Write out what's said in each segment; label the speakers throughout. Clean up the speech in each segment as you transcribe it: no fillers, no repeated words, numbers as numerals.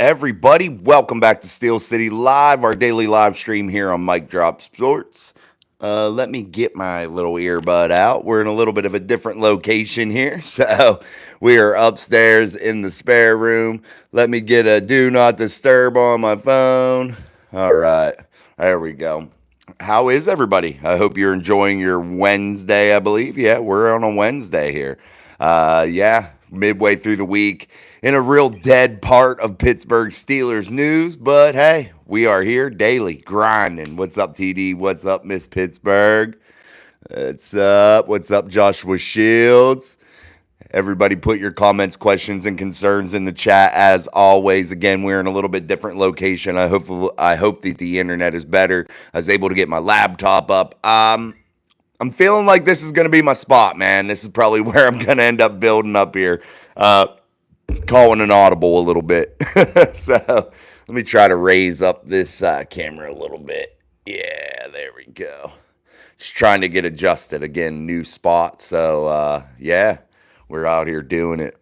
Speaker 1: everybody? Welcome back to Steel City Live, our daily live stream here on Mic Drop Sports. Let me get my little earbud out. We're in a little bit of a different location here, so we are upstairs in the spare room. Let me get a do not disturb on my phone. All right, there we go. How is everybody? I hope you're enjoying your Wednesday, I believe. Yeah, we're on a Wednesday here. Yeah, midway through the week in a real dead part of Pittsburgh Steelers news, but hey, we are here daily grinding. What's up, TD? What's up, Miss Pittsburgh? What's up? What's up, Joshua Shields? Everybody put your comments, questions, and concerns in the chat as always. Again, we're in a little bit different location. I hope that the internet is better. I was able to get my laptop up. I'm feeling like this is going to be my spot, man. This is probably where I'm going to end up building up here. Calling an audible a little bit. So let me try to raise up this camera a little bit. Yeah, there we go. Just trying to get adjusted. Again, new spot. So, yeah, we're out here doing it.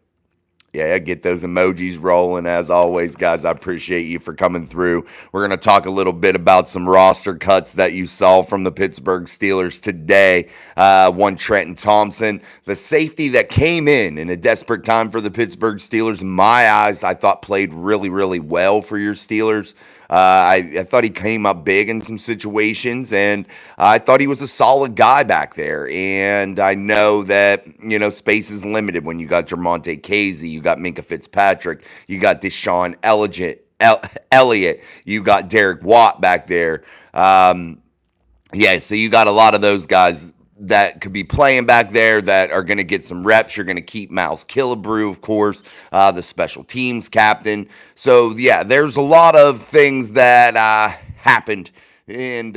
Speaker 1: Yeah, get those emojis rolling as always, guys. I appreciate you for coming through. We're going to talk a little bit about some roster cuts that you saw from the Pittsburgh Steelers today. One, Trenton Thompson, the safety that came in a desperate time for the Pittsburgh Steelers. In my eyes, I thought played really, really well for your Steelers. I thought he came up big in some situations, and I thought he was a solid guy back there. And I know that, space is limited when you got Jermonte Casey, you got Minka Fitzpatrick, you got Deshaun Elliott, you got Derek Watt back there. Yeah, so you got a lot of those guys that could be playing back there that are going to get some reps. You're going to keep Miles Killebrew, of course, the special teams captain. So, yeah, there's a lot of things that happened and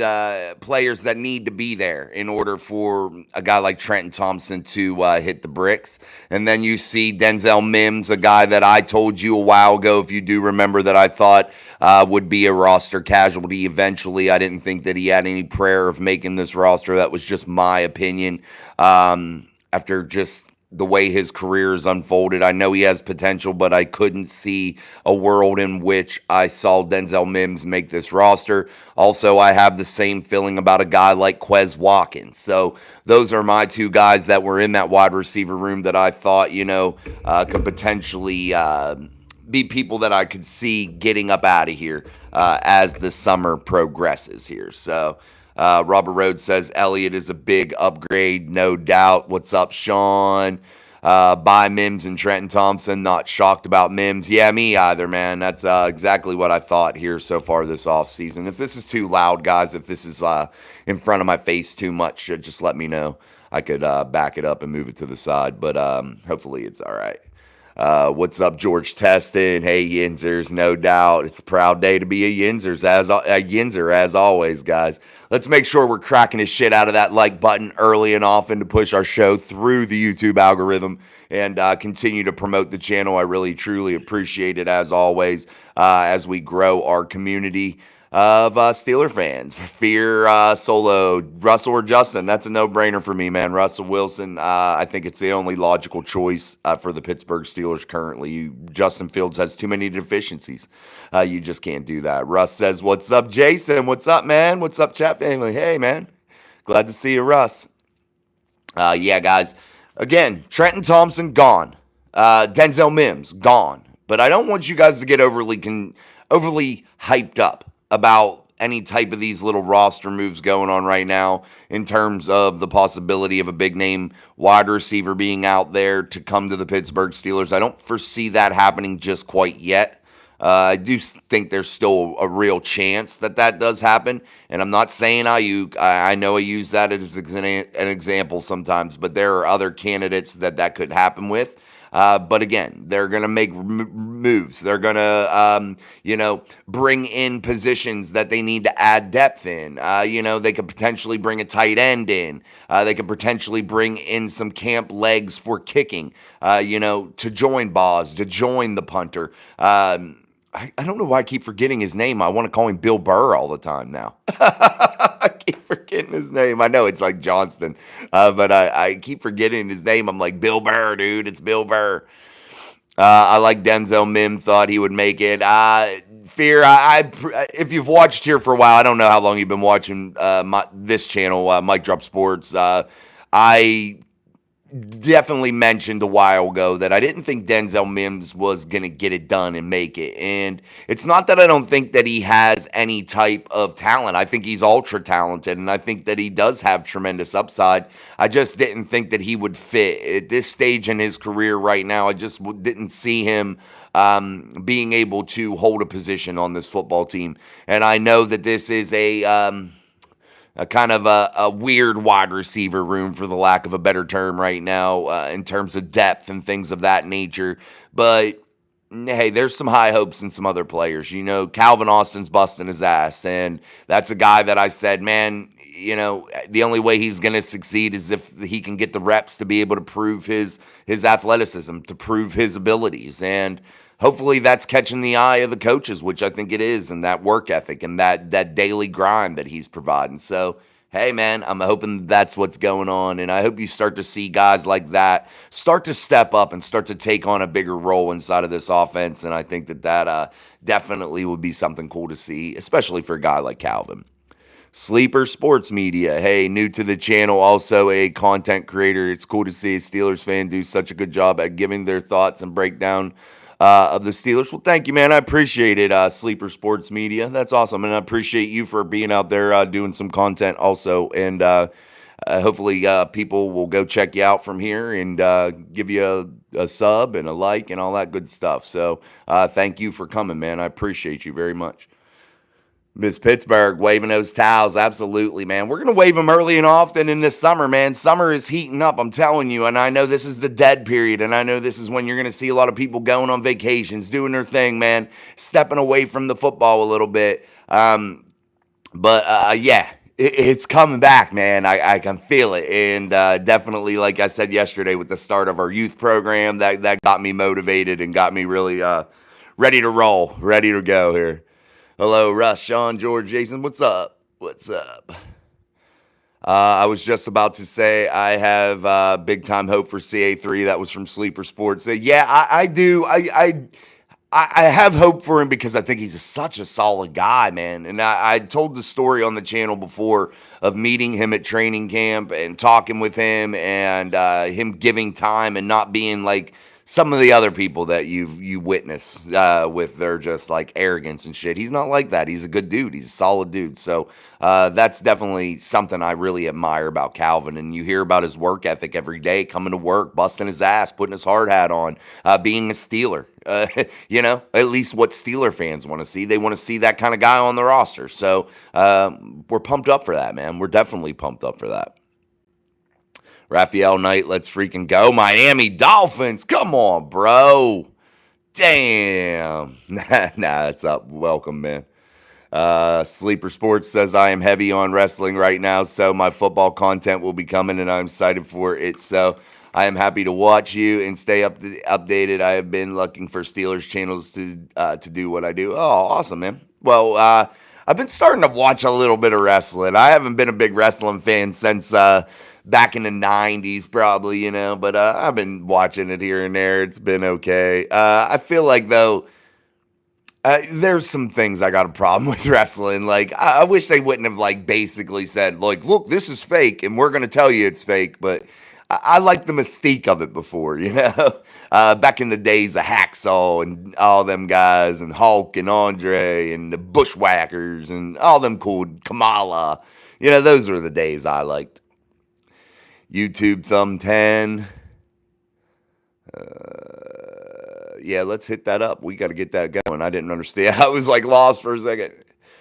Speaker 1: players that need to be there in order for a guy like Trenton Thompson to hit the bricks. And then you see Denzel Mims, a guy that I told you a while ago, if you do remember, that I thought would be a roster casualty eventually. I didn't think that he had any prayer of making this roster. That was just my opinion. After just the way his career is unfolded, I know he has potential, but I couldn't see a world in which I saw Denzel Mims make this roster. Also, I have the same feeling about a guy like Quez Watkins. So those are my two guys that were in that wide receiver room that I thought, could potentially be people that I could see getting up out of here as the summer progresses here. So Robert Rhodes says Elliott is a big upgrade, no doubt. What's up, Sean? Buy Mims and Trenton Thompson. Not shocked about Mims. Yeah, me either, man. That's exactly what I thought here so far this offseason. If this is too loud, guys, if this is in front of my face too much, just let me know. I could back it up and move it to the side, but hopefully it's all right. What's up, George Teston? Hey, Yinzers, no doubt. It's a proud day to be a Yinzer, as always, guys. Let's make sure we're cracking the shit out of that like button early and often to push our show through the YouTube algorithm and continue to promote the channel. I really, truly appreciate it, as always, as we grow our community of Steeler fans. Fear Solo, Russell or Justin. That's a no-brainer for me, man. Russell Wilson, I think it's the only logical choice for the Pittsburgh Steelers currently. Justin Fields has too many deficiencies. You just can't do that. Russ says, what's up, Jason? What's up, man? What's up, chat family? Hey, man. Glad to see you, Russ. Yeah, guys. Again, Trenton Thompson, gone. Denzel Mims, gone. But I don't want you guys to get overly hyped up about any type of these little roster moves going on right now in terms of the possibility of a big name wide receiver being out there to come to the Pittsburgh Steelers. I don't foresee that happening just quite yet. I do think there's still a real chance that does happen, and I'm not saying Ayuk. I know I use that as an example sometimes, but there are other candidates that could happen with. But again, they're going to make moves. They're going to, bring in positions that they need to add depth in. They could potentially bring a tight end in. They could potentially bring in some camp legs for kicking, to join Boz, to join the punter. I don't know why I keep forgetting his name. I want to call him Bill Burr all the time now. I keep forgetting his name. I know it's like Johnston, but I keep forgetting his name. I'm like, Bill Burr, dude. It's Bill Burr. I like Denzel Mim, thought he would make it. Fear, if you've watched here for a while, I don't know how long you've been watching this channel, Mike Drop Sports. I definitely mentioned a while ago that I didn't think Denzel Mims was going to get it done and make it. And it's not that I don't think that he has any type of talent. I think he's ultra talented, and I think that he does have tremendous upside. I just didn't think that he would fit at this stage in his career right now. I just didn't see him being able to hold a position on this football team. And I know that this is a kind of a weird wide receiver room, for the lack of a better term, right now, in terms of depth and things of that nature. But hey, there's some high hopes in some other players. You know, Calvin Austin's busting his ass, and that's a guy that I said, man, you know, the only way he's going to succeed is if he can get the reps to be able to prove his athleticism, to prove his abilities. And hopefully that's catching the eye of the coaches, which I think it is, and that work ethic and that daily grind that he's providing. So, hey, man, I'm hoping that's what's going on, and I hope you start to see guys like that start to step up and start to take on a bigger role inside of this offense, and I think that definitely would be something cool to see, especially for a guy like Calvin. Sleeper Sports Media. Hey, new to the channel, also a content creator. It's cool to see a Steelers fan do such a good job at giving their thoughts and breakdown of the Steelers. Well, thank you, man. I appreciate it, Sleeper Sports Media. That's awesome, and I appreciate you for being out there doing some content also. And hopefully people will go check you out from here and give you a sub and a like and all that good stuff. So thank you for coming, man. I appreciate you very much. Miss Pittsburgh waving those towels. Absolutely, man. We're going to wave them early and often in this summer, man. Summer is heating up, I'm telling you. And I know this is the dead period. And I know this is when you're going to see a lot of people going on vacations, doing their thing, man, stepping away from the football a little bit. Yeah, it's coming back, man. I can feel it. And definitely, like I said yesterday with the start of our youth program, that got me motivated and got me really ready to roll, ready to go here. Hello, Russ, Sean, George, Jason. What's up? What's up? I was just about to say I have big time hope for CA3. That was from Sleeper Sports. Yeah, I do. I have hope for him because I think he's such a solid guy, man. And I told the story on the channel before of meeting him at training camp and talking with him and him giving time and not being like some of the other people that you witness with their just like arrogance and shit. He's not like that. He's a good dude. He's a solid dude. So that's definitely something I really admire about Calvin. And you hear about his work ethic every day, coming to work, busting his ass, putting his hard hat on, being a Steeler. You know, at least what Steeler fans want to see. They want to see that kind of guy on the roster. So we're pumped up for that, man. We're definitely pumped up for that. Raphael Knight, let's freaking go. Miami Dolphins. Come on, bro. Damn. Nah, it's up. Welcome, man. Sleeper Sports says, I am heavy on wrestling right now, so my football content will be coming, and I'm excited for it. So I am happy to watch you and stay updated. I have been looking for Steelers channels to do what I do. Oh, awesome, man. Well, I've been starting to watch a little bit of wrestling. I haven't been a big wrestling fan since back in the 90s, probably, you know, but I've been watching it here and there. It's been okay. I feel like, though, there's some things I got a problem with wrestling. Like, I wish they wouldn't have, like, basically said, like, look, this is fake, and we're going to tell you it's fake, but I like the mystique of it before, you know? Back in the days of Hacksaw and all them guys, and Hulk and Andre and the Bushwhackers and all them cool, Kamala. You know, those were the days I liked. YouTube thumb 10. Yeah, let's hit that up. We got to get that going. I didn't understand. I was like lost for a second.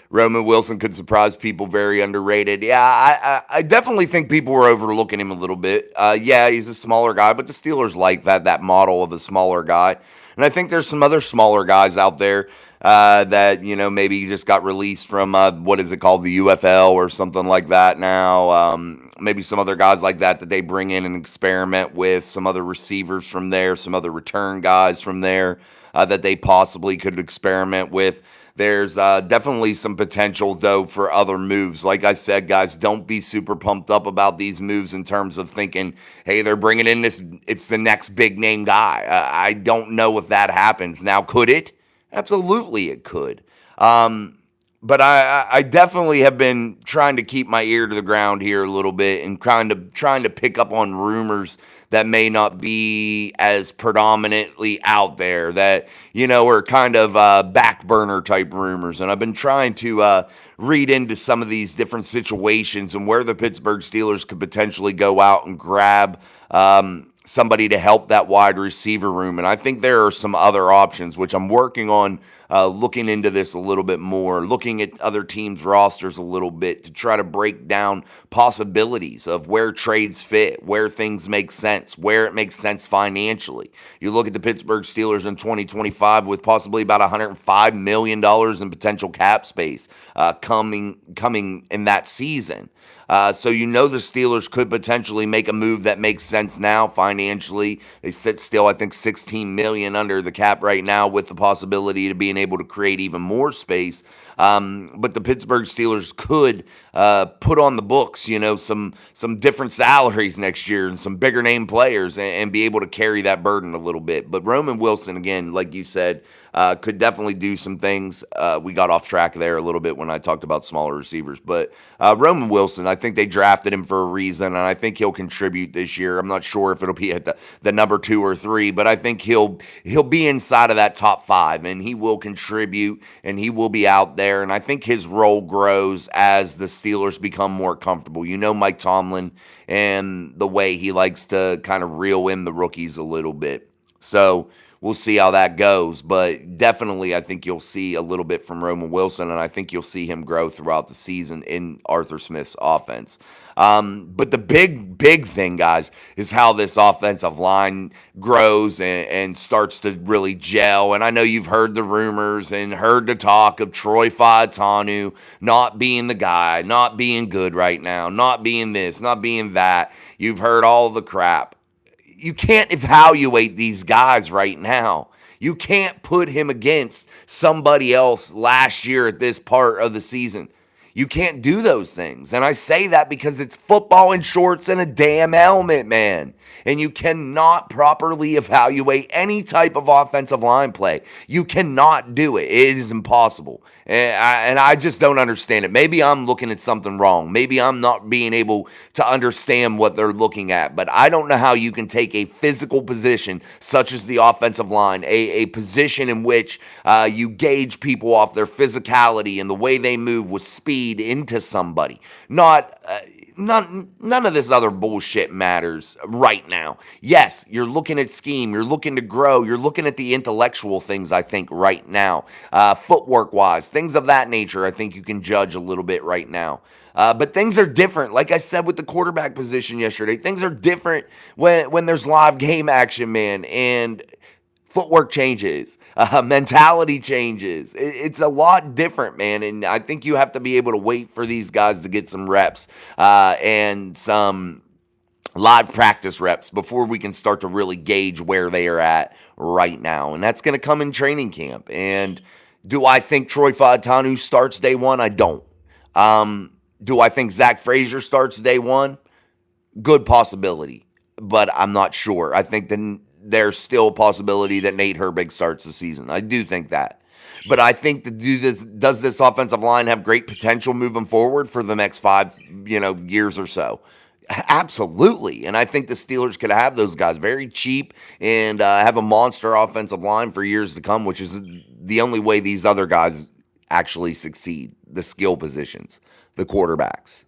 Speaker 1: Roman Wilson could surprise people. Very underrated. Yeah, I definitely think people were overlooking him a little bit. Yeah, he's a smaller guy, but the Steelers like that model of a smaller guy. And I think there's some other smaller guys out there that, you know, maybe just got released from, what is it called, the UFL or something like that now. Maybe some other guys like that they bring in and experiment with, some other receivers from there, some other return guys from there. that they possibly could experiment with. There's definitely some potential, though, for other moves. Like I said, guys, don't be super pumped up about these moves in terms of thinking, hey, they're bringing in this, it's the next big name guy. I don't know if that happens. Now, could it? Absolutely, it could. But I definitely have been trying to keep my ear to the ground here a little bit and trying to pick up on rumors that may not be as predominantly out there that are kind of back burner type rumors. And I've been trying to read into some of these different situations and where the Pittsburgh Steelers could potentially go out and grab somebody to help that wide receiver room. And I think there are some other options, which I'm working on looking into this a little bit more, looking at other teams' rosters a little bit to try to break down possibilities of where trades fit, where things make sense, where it makes sense financially. You look at the Pittsburgh Steelers in 2025 with possibly about $105 million in potential cap space coming in that season. So the Steelers could potentially make a move that makes sense now financially. They sit still, I think, $16 million under the cap right now, with the possibility of being able to create even more space. But the Pittsburgh Steelers could put on the books, some different salaries next year and some bigger name players and be able to carry that burden a little bit. But Roman Wilson, again, like you said, could definitely do some things. We got off track there a little bit when I talked about smaller receivers. But Roman Wilson, I think they drafted him for a reason, and I think he'll contribute this year. I'm not sure if it'll be at the number 2 or 3, but I think he'll be inside of that top 5, and he will contribute, and he will be out there. And I think his role grows as the Steelers become more comfortable. Mike Tomlin and the way he likes to kind of reel in the rookies a little bit. So we'll see how that goes, but definitely I think you'll see a little bit from Roman Wilson, and I think you'll see him grow throughout the season in Arthur Smith's offense. But the big thing, guys, is how this offensive line grows and starts to really gel. And I know you've heard the rumors and heard the talk of Troy Fautanu not being the guy, not being good right now, not being this, not being that. You've heard all the crap. You can't evaluate these guys right now. You can't put him against somebody else last year at this part of the season. You can't do those things. And I say that because it's football in shorts and a damn helmet, man. And you cannot properly evaluate any type of offensive line play. You cannot do it. It is impossible. And I just don't understand it. Maybe I'm looking at something wrong. Maybe I'm not being able to understand what they're looking at. But I don't know how you can take a physical position such as the offensive line, a position in which you gauge people off their physicality and the way they move with speed into somebody. None of this other bullshit matters right now. Yes, you're looking at scheme, you're looking to grow, you're looking at the intellectual things, I think, right now. Footwork-wise, things of that nature, I think you can judge a little bit right now. But things are different. Like I said with the quarterback position yesterday, things are different when there's live game action, man, and footwork changes, mentality changes. It's a lot different, man. And I think you have to be able to wait for these guys to get some reps and some live practice reps before we can start to really gauge where they are at right now. And that's going to come in training camp. And do I think Troy Fautanu starts day one? I don't. Do I think Zach Frazier starts day one? Good possibility, but I'm not sure. I think there's still a possibility that Nate Herbig starts the season. I do think that. But I think does this offensive line have great potential moving forward for the next 5 years or so? Absolutely. And I think the Steelers could have those guys very cheap and have a monster offensive line for years to come, which is the only way these other guys actually succeed, the skill positions, the quarterbacks.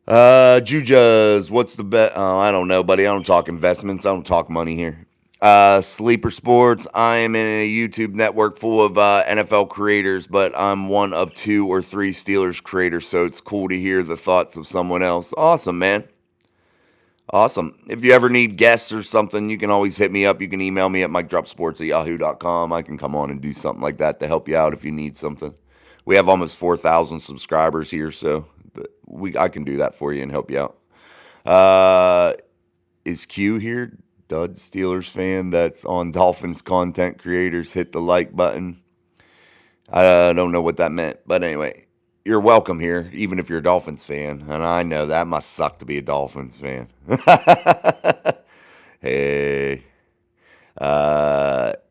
Speaker 1: Jujas, what's the bet? Oh, I don't know, buddy. I don't talk investments. I don't talk money here. Sleeper Sports. I am in a YouTube network full of NFL creators, but I'm one of 2 or 3 Steelers creators, so it's cool to hear the thoughts of someone else. Awesome, man. Awesome. If you ever need guests or something, you can always hit me up. You can email me at mikedropsports@yahoo.com. I can come on and do something like that to help you out if you need something. We have almost 4,000 subscribers here, so I can do that for you and help you out. Is Q here? dud Steelers fan that's on Dolphins content creators, hit the like button. I don't know what that meant, but anyway, you're welcome here, even if you're a Dolphins fan. And I know that must suck to be a Dolphins fan. Hey,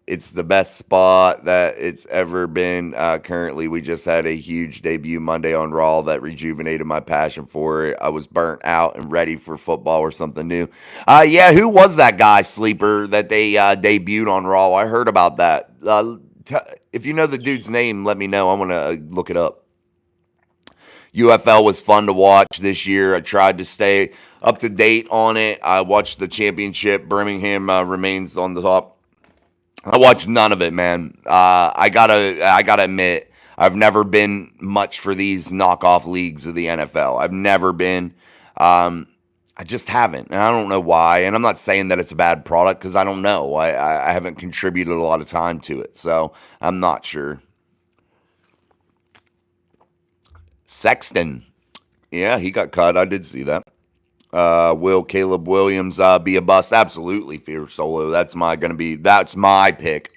Speaker 1: it's the best spot that it's ever been. Currently, we just had a huge debut Monday on Raw that rejuvenated my passion for it. I was burnt out and ready for football or something new. Yeah, who was that guy, Sleeper, that they debuted on Raw? I heard about that. If you know the dude's name, let me know. I want to look it up. UFL was fun to watch this year. I tried to stay up to date on it. I watched the championship. Birmingham remains on the top. I watched none of it, man. I gotta admit, I've never been much for these knockoff leagues of the NFL. I've never been. I just haven't, and I don't know why. And I'm not saying that it's a bad product because I don't know. I haven't contributed a lot of time to it, so I'm not sure. Sexton, yeah, he got cut. I did see that. Will Caleb Williams be a bust? Absolutely, Fear Solo. That's my pick.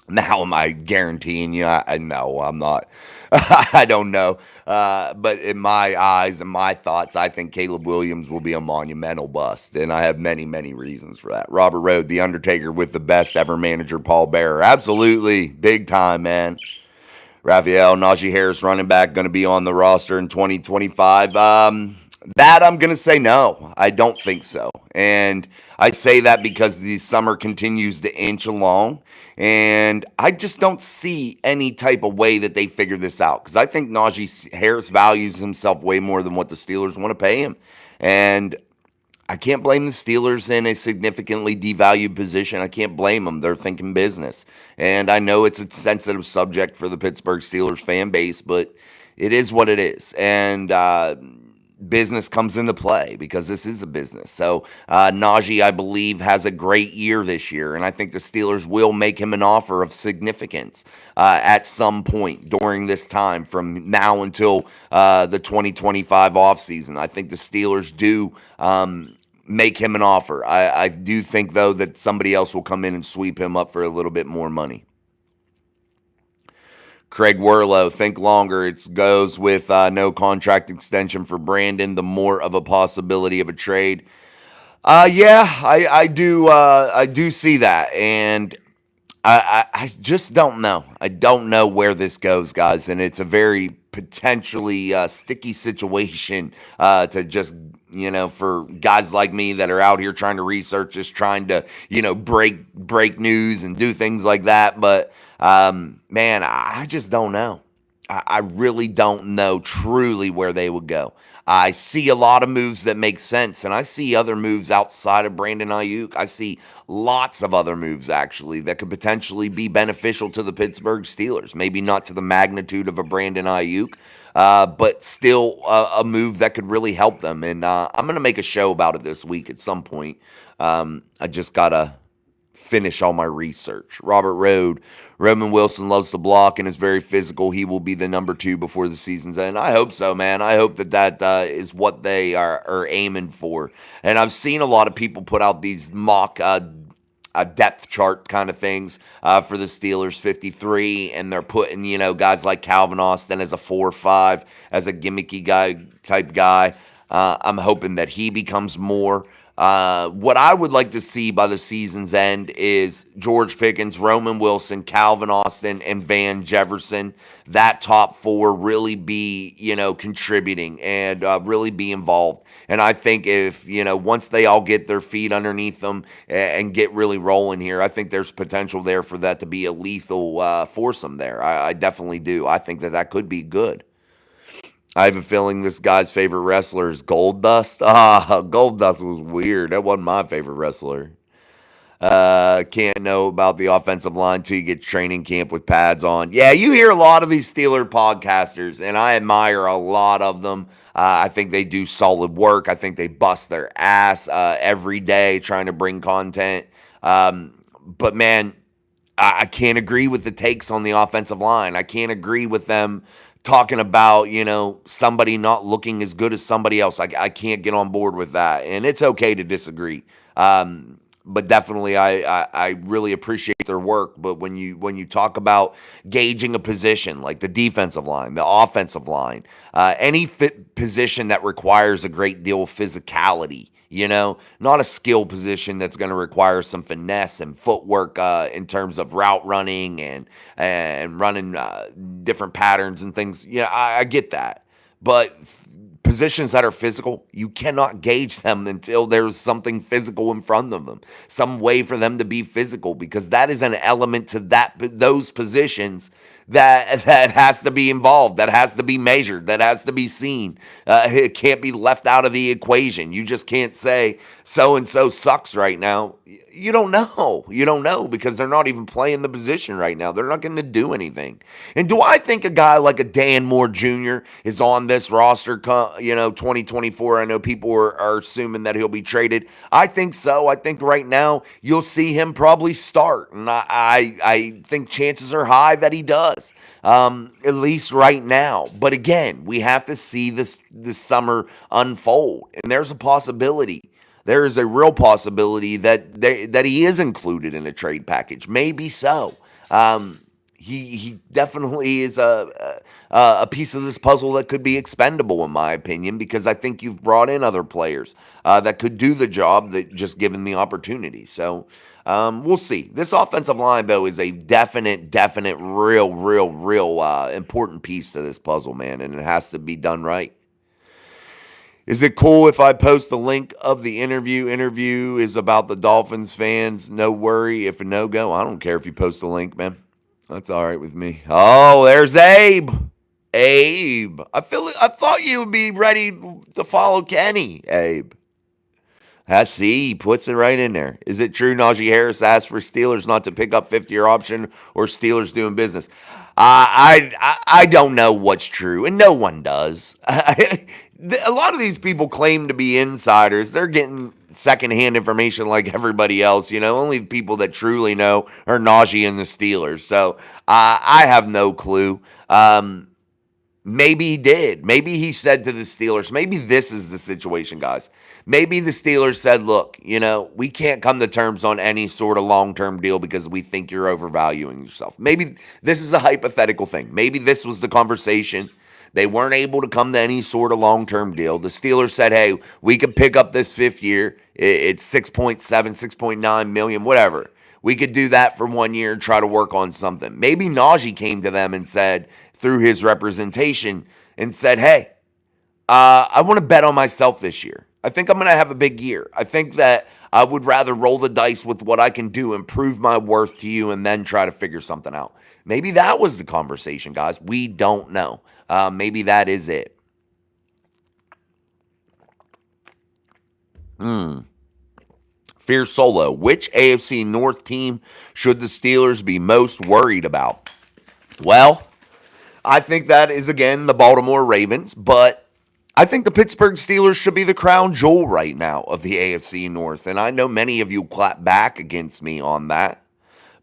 Speaker 1: Now am I guaranteeing you? No, I'm not. I don't know. But in my eyes and my thoughts, I think Caleb Williams will be a monumental bust. And I have many, many reasons for that. Robert Roode, The Undertaker with the best ever manager, Paul Bearer. Absolutely. Big time, man. Raphael, Najee Harris, running back, going to be on the roster in 2025. That I'm going to say no. I don't think so. And I say that because the summer continues to inch along. And I just don't see any type of way that they figure this out. Because I think Najee Harris values himself way more than what the Steelers want to pay him. And I can't blame the Steelers in a significantly devalued position. I can't blame them. They're thinking business. And I know it's a sensitive subject for the Pittsburgh Steelers fan base, but it is what it is. And business comes into play because this is a business. So Najee, I believe, has a great year this year, and I think the Steelers will make him an offer of significance at some point during this time from now until the 2025 offseason. I think the Steelers do make him an offer. I do think, though, that somebody else will come in and sweep him up for a little bit more money. Craig Werlow, think longer. It goes with no contract extension for Brandon, the more of a possibility of a trade. Yeah, I do see that, and I just don't know. I don't know where this goes, guys, and it's a very potentially sticky situation to just for guys like me that are out here trying to research, just trying to break news and do things like that, but. Man, I just don't know. I really don't know truly where they would go. I see a lot of moves that make sense, and I see other moves outside of Brandon Ayuk. I see lots of other moves, actually, that could potentially be beneficial to the Pittsburgh Steelers. Maybe not to the magnitude of a Brandon Ayuk, but still a move that could really help them. And I'm going to make a show about it this week at some point. I just got to finish all my research. Robert Roode. Roman Wilson loves to block and is very physical. He will be the number 2 before the season's end. I hope so, man. I hope that is what they are aiming for. And I've seen a lot of people put out these mock depth chart kind of things for the Steelers 53, and they're putting, guys like Calvin Austin as a 4 or 5, as a gimmicky type guy. I'm hoping that he becomes more. What I would like to see by the season's end is George Pickens, Roman Wilson, Calvin Austin, and Van Jefferson. That top 4 really be, contributing and really be involved. And I think if, once they all get their feet underneath them and get really rolling here, I think there's potential there for that to be a lethal foursome there. I definitely do. I think that could be good. I have a feeling this guy's favorite wrestler is Goldust. Goldust was weird. That wasn't my favorite wrestler. Can't know about the offensive line till you get training camp with pads on. Yeah, you hear a lot of these Steeler podcasters, and I admire a lot of them. I think they do solid work. I think they bust their ass every day trying to bring content. But, man, I can't agree with the takes on the offensive line. I can't agree with them talking about, somebody not looking as good as somebody else. I can't get on board with that. And it's okay to disagree. But definitely, I really appreciate their work. But when you talk about gauging a position like the defensive line, the offensive line, any position that requires a great deal of physicality, not a skill position that's going to require some finesse and footwork in terms of route running and running different patterns and things. Yeah, I get that, but positions that are physical, you cannot gauge them until there's something physical in front of them, some way for them to be physical, because that is an element to those positions that has to be involved, that has to be measured, that has to be seen. It can't be left out of the equation. You just can't say so and so sucks right now. You don't know. You don't know because they're not even playing the position right now. They're not going to do anything. And do I think a guy like a Dan Moore Jr. is on this roster, 2024? I know people are assuming that he'll be traded. I think so. I think right now you'll see him probably start. And I think chances are high that he does, at least right now. But again, we have to see this summer unfold. And there's a possibility. There is a real possibility that he is included in a trade package. Maybe so. He definitely is a piece of this puzzle that could be expendable, in my opinion, because I think you've brought in other players that could do the job, that just given the opportunity. So we'll see. This offensive line, though, is a definite, real important piece to this puzzle, man, and it has to be done right. Is it cool if I post the link of the interview? Interview is about the Dolphins fans. No worry if a no-go. I don't care if you post the link, man. That's all right with me. Oh, there's Abe. Abe. I thought you would be ready to follow Kenny, Abe. He puts it right in there. Is it true Najee Harris asked for Steelers not to pick up 50-year option, or Steelers doing business? I don't know what's true, and no one does. A lot of these people claim to be insiders. They're getting secondhand information like everybody else. Only people that truly know are Najee and the Steelers. So I have no clue. Maybe he did. Maybe he said to the Steelers, maybe this is the situation, guys. Maybe the Steelers said, look, we can't come to terms on any sort of long-term deal because we think you're overvaluing yourself. Maybe this is a hypothetical thing. Maybe this was the conversation. They weren't able to come to any sort of long-term deal. The Steelers said, hey, we could pick up this fifth year. It's 6.7, 6.9 million, whatever. We could do that for 1 year and try to work on something. Maybe Najee came to them and said, through his representation, and said, hey, I want to bet on myself this year. I think I'm going to have a big year. I think that I would rather roll the dice with what I can do and prove my worth to you and then try to figure something out. Maybe that was the conversation, guys. We don't know. Maybe that is it. Fear Solo. Which AFC North team should the Steelers be most worried about? Well, I think that is, again, the Baltimore Ravens, but I think the Pittsburgh Steelers should be the crown jewel right now of the AFC North, and I know many of you clap back against me on that.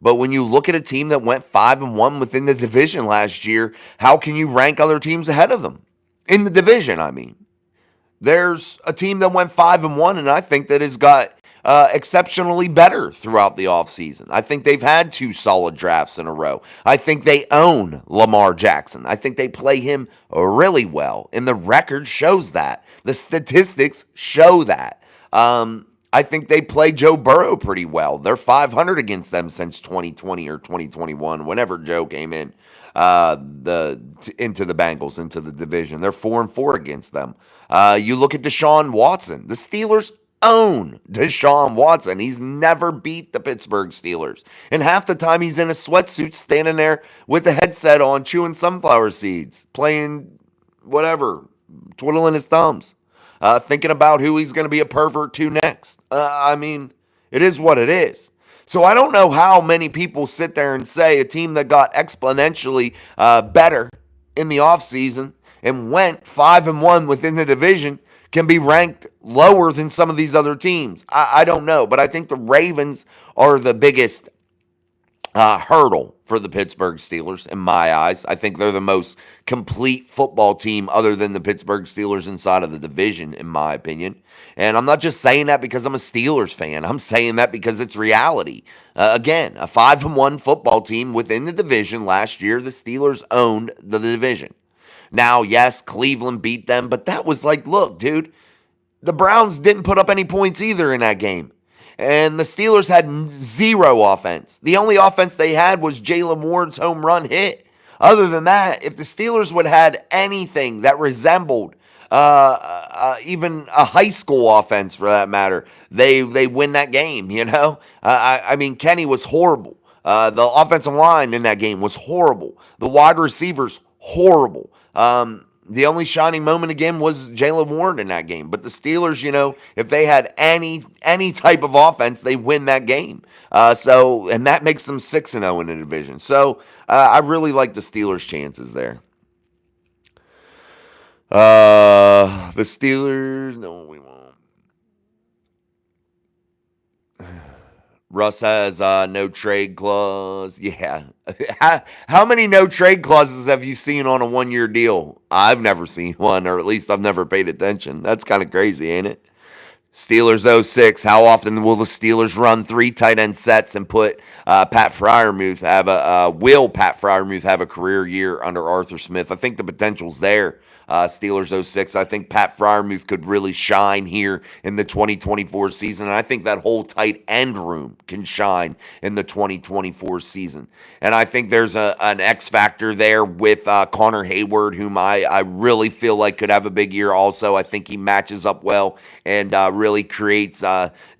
Speaker 1: But when you look at a team that went 5-1 within the division last year, how can you rank other teams ahead of them? In the division, I mean. There's a team that went 5-1, and I think that has got exceptionally better throughout the offseason. I think they've had 2 solid drafts in a row. I think they own Lamar Jackson. I think they play him really well, and the record shows that. The statistics show that. I think they play Joe Burrow pretty well. They're 500 against them since 2020 or 2021, whenever Joe came in into the Bengals, into the division. They're 4-4 against them. You look at Deshaun Watson. The Steelers own Deshaun Watson. He's never beat the Pittsburgh Steelers. And half the time he's in a sweatsuit standing there with a headset on, chewing sunflower seeds, playing whatever, twiddling his thumbs. Thinking about who he's going to be a pervert to next. I mean, it is what it is. So I don't know how many people sit there and say a team that got exponentially better in the offseason and went 5-1 within the division can be ranked lower than some of these other teams. I don't know, but I think the Ravens are the biggest hurdle for the Pittsburgh Steelers in my eyes. I think they're the most complete football team other than the Pittsburgh Steelers inside of the division, in my opinion. And I'm not just saying that because I'm a Steelers fan. I'm saying that because it's reality. Again, a 5-1 football team within the division last year. The Steelers owned the division. Now, yes, Cleveland beat them, but that was like, look, dude, the Browns didn't put up any points either in that game. And the Steelers had zero offense. The only offense they had was Jalen Ward's home run hit. Other than that, if the Steelers would have had anything that resembled even a high school offense for that matter, they win that game, you know? I mean, Kenny was horrible. The offensive line in that game was horrible. The wide receivers, horrible. The only shining moment again was Jalen Warren in that game. But the Steelers, you know, if they had any type of offense, they win that game. And that makes them 6-0 in the division. So I really like the Steelers' chances there. The Steelers, no, we won't. Russ has no trade clause. Yeah. How many no trade clauses have you seen on a 1-year deal? I've never seen one, or at least I've never paid attention. That's kind of crazy, ain't it? Steelers 06. How often will the Steelers run 3 tight end sets and put Pat Freiermuth will Pat Freiermuth have a career year under Arthur Smith? I think the potential's there. Steelers 06. I think Pat Freiermuth could really shine here in the 2024 season. And I think that whole tight end room can shine in the 2024 season. And I think there's an X factor there with Connor Hayward, whom I really feel like could have a big year also. I think he matches up well and really creates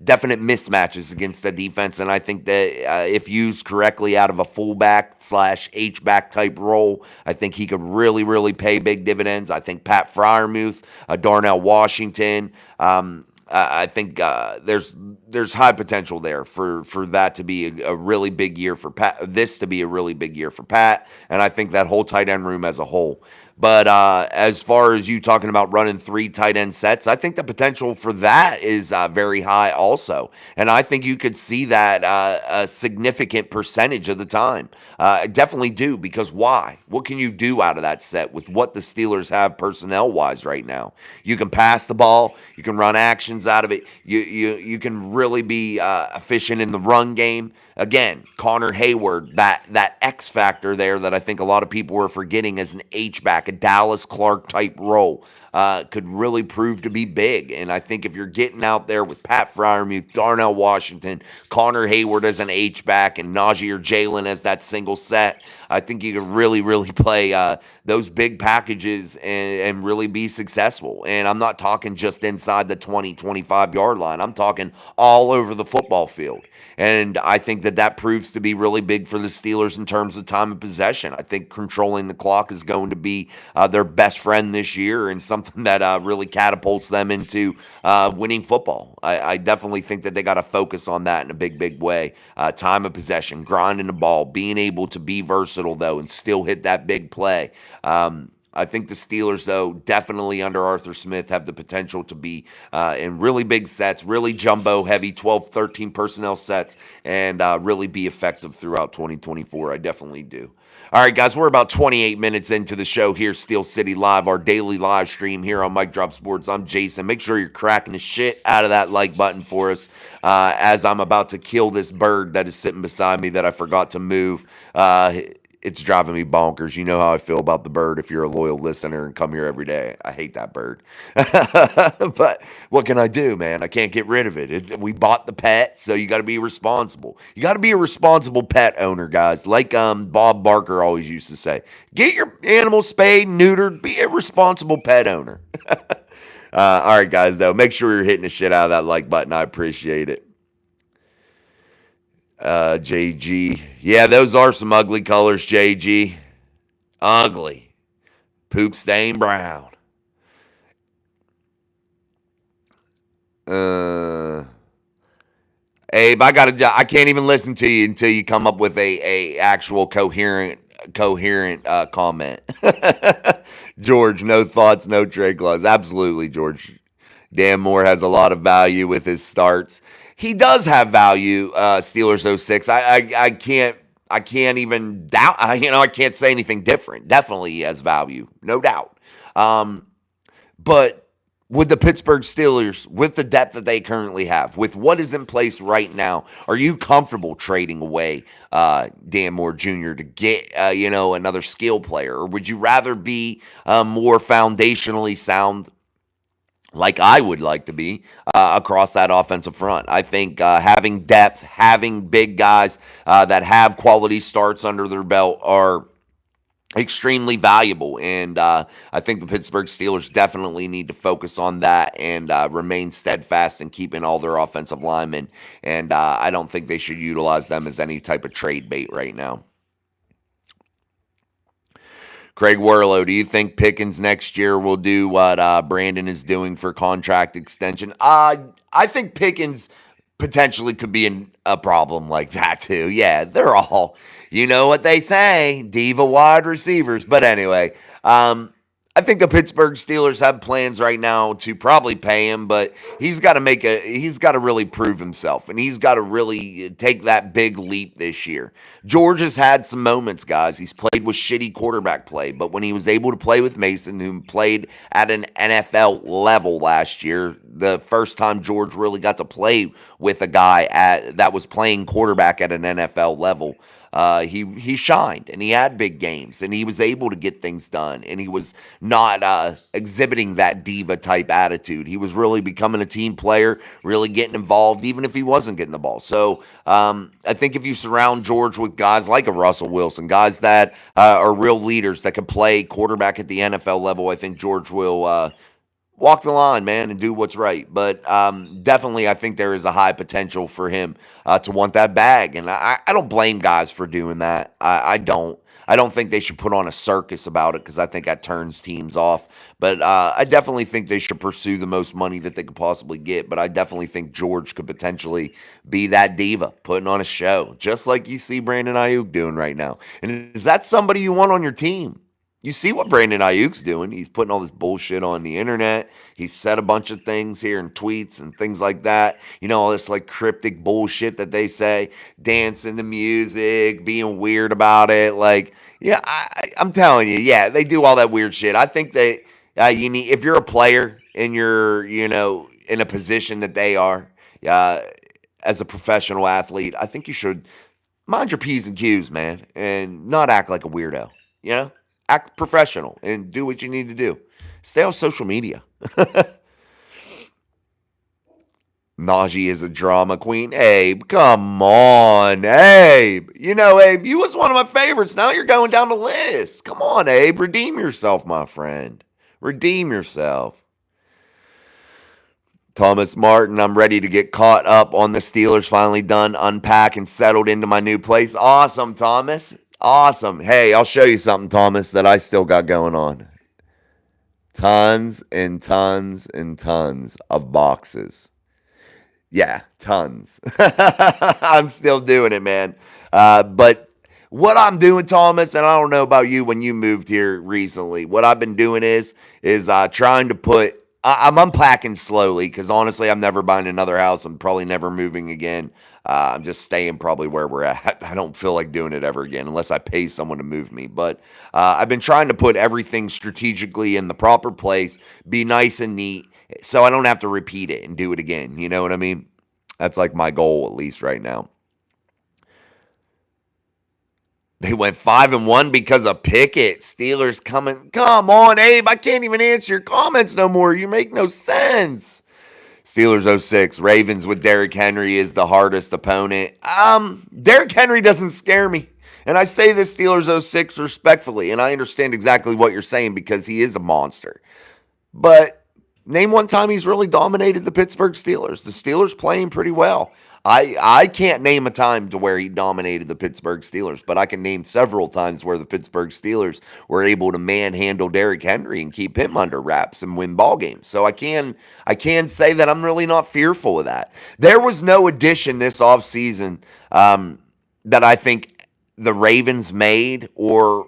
Speaker 1: definite mismatches against the defense. And I think that if used correctly out of a fullback / H-back type role, I think he could really, really pay big dividends. I think Pat Freiermuth, Darnell Washington, I think there's high potential there for that to be a really big year for Pat. This to be a really big year for Pat, and I think that whole tight end room as a whole. But as far as you talking about running 3 tight end sets, I think the potential for that is very high also. And I think you could see that a significant percentage of the time. I definitely do, because why? What can you do out of that set with what the Steelers have personnel-wise right now? You can pass the ball. You can run actions out of it. You can really be efficient in the run game. Again, Connor Hayward, that X factor there that I think a lot of people were forgetting as an H-back, a Dallas Clark type role, could really prove to be big. And I think if you're getting out there with Pat Freiermuth, Darnell Washington, Connor Hayward as an H-back, and Najee or Jalen as that single set, I think you can really, really play those big packages and really be successful. And I'm not talking just inside the 20, 25-yard line. I'm talking all over the football field. And I think that proves to be really big for the Steelers in terms of time of possession. I think controlling the clock is going to be their best friend this year, and something that really catapults them into winning football. I definitely think that they got to focus on that in a big, big way. Time of possession, grinding the ball, being able to be versatile, though, and still hit that big play. I think the Steelers, though, definitely under Arthur Smith have the potential to be in really big sets, really jumbo-heavy 12, 13 personnel sets, and really be effective throughout 2024. I definitely do. All right, guys, we're about 28 minutes into the show here, Steel City Live, our daily live stream here on Mic Drop Sports. I'm Jason. Make sure you're cracking the shit out of that like button for us as I'm about to kill this bird that is sitting beside me that I forgot to move. It's driving me bonkers. You know how I feel about the bird if you're a loyal listener and come here every day. I hate that bird. But what can I do, man? I can't get rid of it. We bought the pet, so you got to be responsible. You got to be a responsible pet owner, guys. Like Bob Barker always used to say, get your animal spayed, neutered, be a responsible pet owner. All right, guys, though, make sure you're hitting the shit out of that like button. I appreciate it. JG. Yeah, those are some ugly colors, JG. Ugly. Poop stain brown. Abe, I can't even listen to you until you come up with a actual coherent comment. George, no thoughts, no trade clause. Absolutely, George. Dan Moore has a lot of value with his starts. He does have value, Steelers 06. I can't I can't even doubt. I can't say anything different. Definitely he has value, no doubt. Um, but with the Pittsburgh Steelers, with the depth that they currently have, with what is in place right now, are you comfortable trading away Dan Moore Jr. to get another skill player, or would you rather be more foundationally sound, like I would like to be, across that offensive front? I think having depth, having big guys that have quality starts under their belt are extremely valuable. And I think the Pittsburgh Steelers definitely need to focus on that and remain steadfast in keeping all their offensive linemen. And I don't think they should utilize them as any type of trade bait right now. Craig Werlow, do you think Pickens next year will do what Brandon is doing for contract extension? I think Pickens potentially could be a problem like that too. Yeah, they're all, you know what they say, diva wide receivers. But anyway, I think the Pittsburgh Steelers have plans right now to probably pay him, but he's got to really prove himself, and he's got to really take that big leap this year. George has had some moments, guys. He's played with shitty quarterback play, but when he was able to play with Mason, who played at an NFL level last year, the first time George really got to play with a guy that was playing quarterback at an NFL level, he shined, and he had big games, and he was able to get things done, and he was not exhibiting that diva type attitude. He was really becoming a team player, really getting involved, even if he wasn't getting the ball. So I think if you surround George with guys like a Russell Wilson, guys that are real leaders that can play quarterback at the NFL level, I think George will walk the line, man, and do what's right. But definitely, I think there is a high potential for him to want that bag. And I don't blame guys for doing that. I don't. I don't think they should put on a circus about it, because I think that turns teams off. But I definitely think they should pursue the most money that they could possibly get. But I definitely think George could potentially be that diva, putting on a show, just like you see Brandon Ayuk doing right now. And is that somebody you want on your team? You see what Brandon Ayuk's doing. He's putting all this bullshit on the internet. He's said a bunch of things here in tweets and things like that. All this like cryptic bullshit that they say, dancing to music, being weird about it. Like, yeah, I'm telling you, yeah, they do all that weird shit. I think that you need, if you're a player and you're, in a position that they are, as a professional athlete, I think you should mind your P's and Q's, man, and not act like a weirdo, Act professional and do what you need to do. Stay on social media. Najee is a drama queen. Abe, come on, Abe. Abe, you was one of my favorites. Now you're going down the list. Come on, Abe. Redeem yourself, my friend. Redeem yourself. Thomas Martin, I'm ready to get caught up on the Steelers finally done, unpack, and settled into my new place. Awesome, Thomas. Awesome. Hey, I'll show you something, Thomas, that I still got going on. Tons and tons and tons of boxes. Yeah, tons. I'm still doing it, man. But what I'm doing, Thomas, and I don't know about you when you moved here recently, what I've been doing is trying to put, I'm unpacking slowly, because honestly, I'm never buying another house. I'm probably never moving again. I'm just staying probably where we're at. I don't feel like doing it ever again unless I pay someone to move me. But I've been trying to put everything strategically in the proper place, be nice and neat, so I don't have to repeat it and do it again. You know what I mean? That's like my goal, at least right now. They went 5-1 because of Pickett. Steelers coming. Come on, Abe. I can't even answer your comments no more. You make no sense. Steelers 06. Ravens with Derrick Henry is the hardest opponent. Derrick Henry doesn't scare me. And I say this Steelers 06 respectfully, and I understand exactly what you're saying because he is a monster. But name one time he's really dominated the Pittsburgh Steelers. The Steelers playing pretty well. I can't name a time to where he dominated the Pittsburgh Steelers, but I can name several times where the Pittsburgh Steelers were able to manhandle Derrick Henry and keep him under wraps and win ball games. So I can say that I'm really not fearful of that. There was no addition this offseason that I think the Ravens made, or,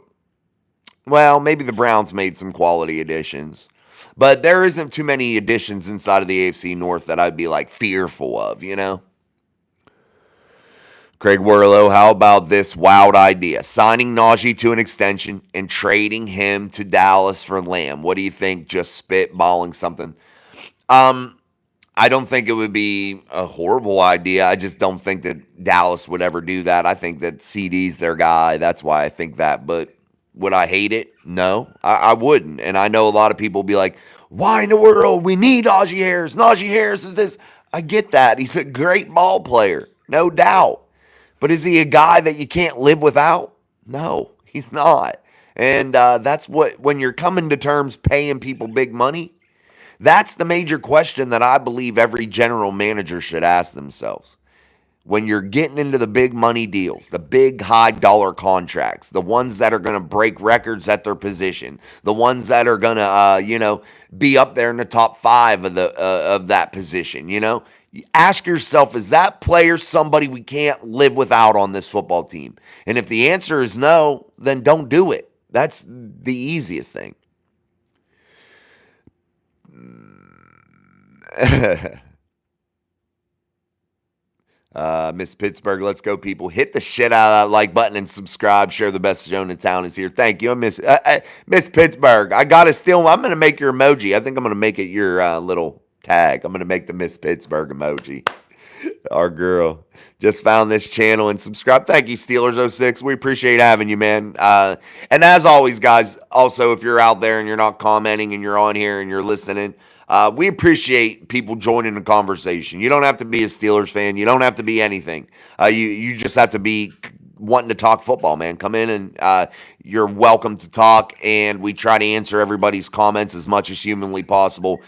Speaker 1: well, maybe the Browns made some quality additions. But there isn't too many additions inside of the AFC North that I'd be like fearful of, Craig Werlow, how about this wild idea? Signing Najee to an extension and trading him to Dallas for Lamb. What do you think? Just spitballing something. I don't think it would be a horrible idea. I just don't think that Dallas would ever do that. I think that CD's their guy. That's why I think that. But would I hate it? No, I wouldn't. And I know a lot of people will be like, why in the world? We need Najee Harris. Najee Harris is this. I get that. He's a great ball player, no doubt. But is he a guy that you can't live without? No, he's not. And that's what, when you're coming to terms paying people big money, that's the major question that I believe every general manager should ask themselves. When you're getting into the big money deals, the big high dollar contracts, the ones that are going to break records at their position, the ones that are going to, be up there in the top 5 of that position, you ask yourself, is that player somebody we can't live without on this football team? And if the answer is no, then don't do it. That's the easiest thing. Miss Pittsburgh, let's go, people. Hit the shit out of that like button and subscribe. Share the best show in town is here. Thank you. Miss Pittsburgh. I'm going to make your emoji. I think I'm going to make it your little tag. I'm going to make the Miss Pittsburgh emoji. Our girl just found this channel and subscribe. Thank you, Steelers06. We appreciate having you, man. And as always, guys, also, if you're out there and you're not commenting and you're on here and you're listening, we appreciate people joining the conversation. You don't have to be a Steelers fan. You don't have to be anything. You just have to be wanting to talk football, man. Come in and you're welcome to talk, and we try to answer everybody's comments as much as humanly possible.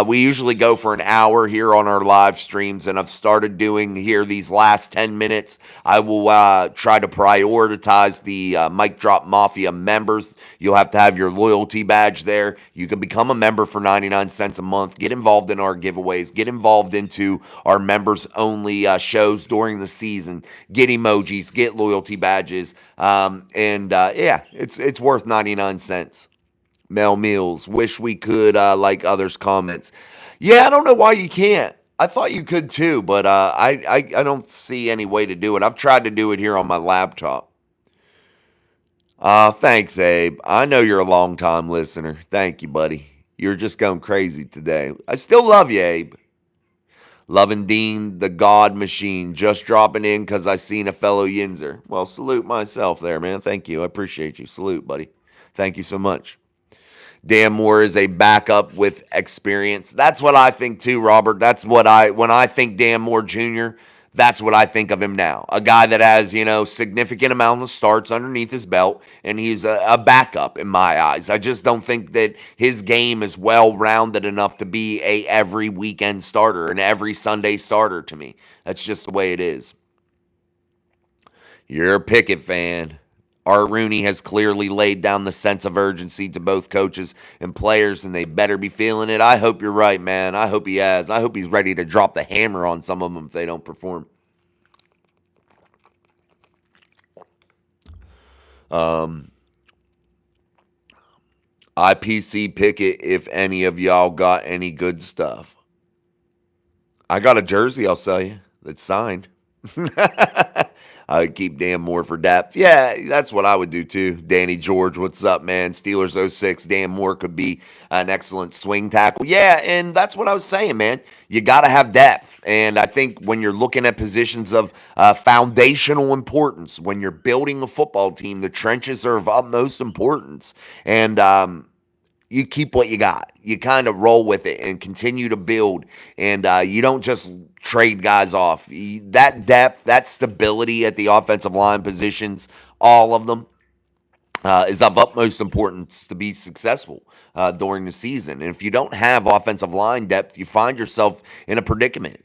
Speaker 1: We usually go for an hour here on our live streams, and I've started doing here these last 10 minutes. I will try to prioritize the Mic Drop Mafia members. You'll have to have your loyalty badge there. You can become a member for 99 cents a month. Get involved in our giveaways. Get involved into our members-only shows during the season. Get emojis. Get loyalty badges. It's worth 99 cents. Mel Meals. Wish we could like others' comments. Yeah, I don't know why you can't. I thought you could too, but I don't see any way to do it. I've tried to do it here on my laptop. Thanks, Abe. I know you're a long-time listener. Thank you, buddy. You're just going crazy today. I still love you, Abe. Loving Dean, the God Machine, just dropping in because I seen a fellow Yinzer. Well, salute myself there, man. Thank you. I appreciate you. Salute, buddy. Thank you so much. Dan Moore is a backup with experience. That's what I think too, Robert. When I think Dan Moore Jr., that's what I think of him now. A guy that has, significant amount of starts underneath his belt, and he's a backup in my eyes. I just don't think that his game is well-rounded enough to be a every weekend starter, an every Sunday starter to me. That's just the way it is. You're a Pickett fan. Art Rooney has clearly laid down the sense of urgency to both coaches and players, and they better be feeling it. I hope you're right, man. I hope he has. I hope he's ready to drop the hammer on some of them if they don't perform. IPC Pickett, if any of y'all got any good stuff. I got a jersey, I'll sell you, that's signed. I would keep Dan Moore for depth. Yeah, that's what I would do too. Danny George, what's up, man? Steelers 06. Dan Moore could be an excellent swing tackle. Yeah, and that's what I was saying, man. You got to have depth. And I think when you're looking at positions of foundational importance, when you're building a football team, the trenches are of utmost importance. And you keep what you got. You kind of roll with it and continue to build. And you don't just trade guys off. That depth, that stability at the offensive line positions, all of them, is of utmost importance to be successful during the season. And if you don't have offensive line depth, you find yourself in a predicament.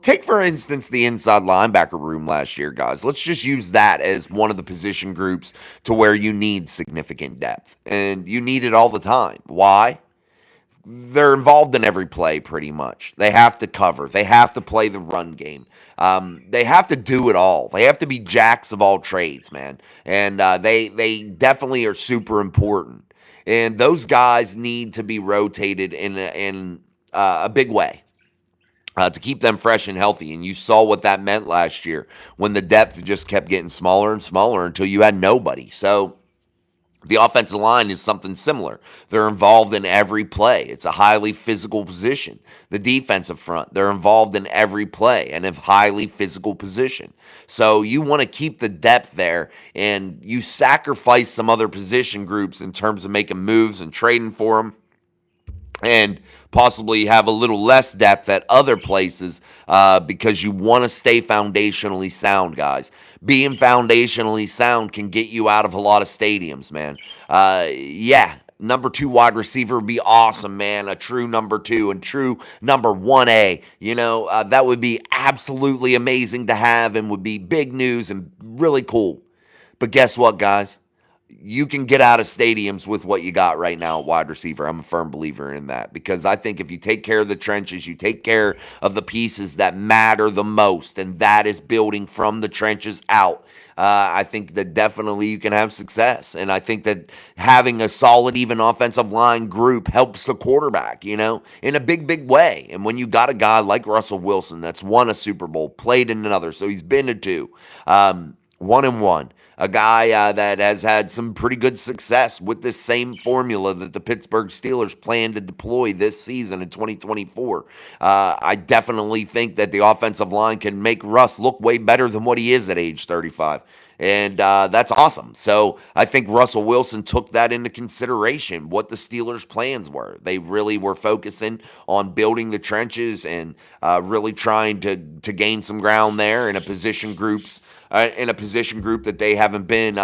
Speaker 1: Take for instance the inside linebacker room last year, guys. Let's just use that as one of the position groups to where you need significant depth. And you need it all the time. Why? They're involved in every play pretty much. They have to cover. They have to play the run game. They have to do it all. They have to be jacks of all trades, man. And they definitely are super important. And those guys need to be rotated in a big way. to keep them fresh and healthy. And you saw what that meant last year when the depth just kept getting smaller and smaller until you had nobody. So the offensive line is something similar. They're involved in every play. It's a highly physical position. The defensive front, they're involved in every play and a highly physical position. So you want to keep the depth there, and you sacrifice some other position groups in terms of making moves and trading for them, and possibly have a little less depth at other places because you want to stay foundationally sound, guys. Being foundationally sound can get you out of a lot of stadiums, man. Yeah, number 2 wide receiver would be awesome, man. A true number 2 and true number 1A. That would be absolutely amazing to have and would be big news and really cool. But guess what, guys? You can get out of stadiums with what you got right now at wide receiver. I'm a firm believer in that because I think if you take care of the trenches, you take care of the pieces that matter the most, and that is building from the trenches out. I think that definitely you can have success. And I think that having a solid, even offensive line group helps the quarterback, in a big, big way. And when you got a guy like Russell Wilson that's won a Super Bowl, played in another, so he's been to 2, 1-1. A guy that has had some pretty good success with this same formula that the Pittsburgh Steelers plan to deploy this season in 2024. I definitely think that the offensive line can make Russ look way better than what he is at age 35. And that's awesome. So I think Russell Wilson took that into consideration, what the Steelers' plans were. They really were focusing on building the trenches and really trying to gain some ground there in a position group that they haven't been,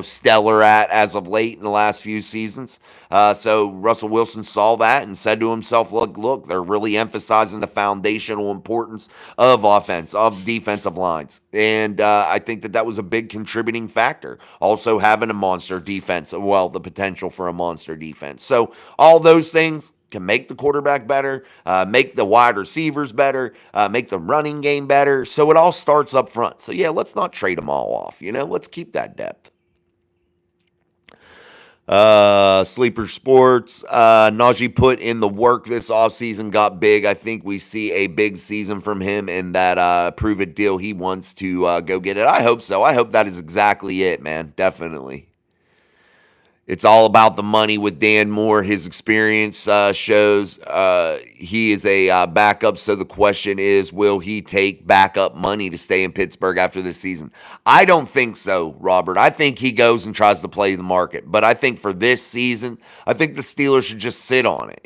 Speaker 1: stellar at as of late in the last few seasons. So Russell Wilson saw that and said to himself, look, they're really emphasizing the foundational importance of offense, of defensive lines. And I think that was a big contributing factor. Also having a monster defense, the potential for a monster defense. So all those things can make the quarterback better, make the wide receivers better, make the running game better. So it all starts up front. So yeah, let's not trade them all off. Let's keep that depth. Sleeper Sports. Najee put in the work this offseason, got big. I think we see a big season from him in that prove it deal. He wants to go get it. I hope so. I hope that is exactly it, man. Definitely. It's all about the money with Dan Moore. His experience shows he is a backup. So the question is, will he take backup money to stay in Pittsburgh after this season? I don't think so, Robert. I think he goes and tries to play the market. But I think for this season, I think the Steelers should just sit on it,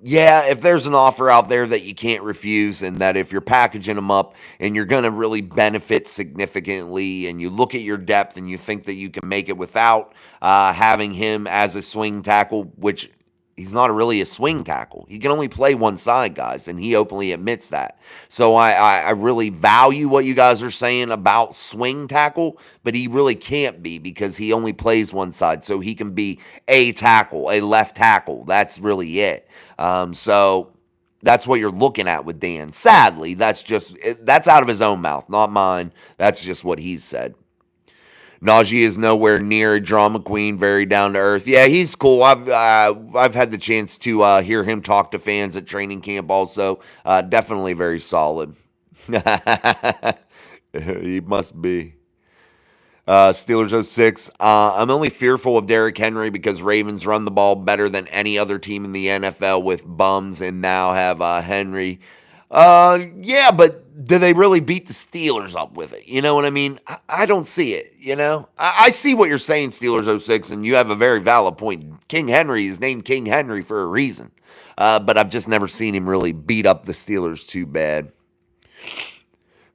Speaker 1: Yeah, if there's an offer out there that you can't refuse, and that if you're packaging them up and you're going to really benefit significantly, and you look at your depth and you think that you can make it without having him as a swing tackle, which he's not really a swing tackle. He can only play one side, guys, and he openly admits that. So I really value what you guys are saying about swing tackle, but he really can't be because he only plays one side. So he can be a tackle, a left tackle. That's really it. So that's what you're looking at with Dan. Sadly, that's out of his own mouth, not mine. That's just what he's said. Najee is nowhere near a drama queen, very down to earth. Yeah, he's cool. I've had the chance to hear him talk to fans at training camp also. Definitely very solid. He must be. Steelers 06. I'm only fearful of Derrick Henry because Ravens run the ball better than any other team in the NFL with bums and now have Henry. Yeah, but do they really beat the Steelers up with it? You know what I mean? I don't see it, I see what you're saying, Steelers 06, and you have a very valid point. King Henry is named King Henry for a reason. But I've just never seen him really beat up the Steelers too bad.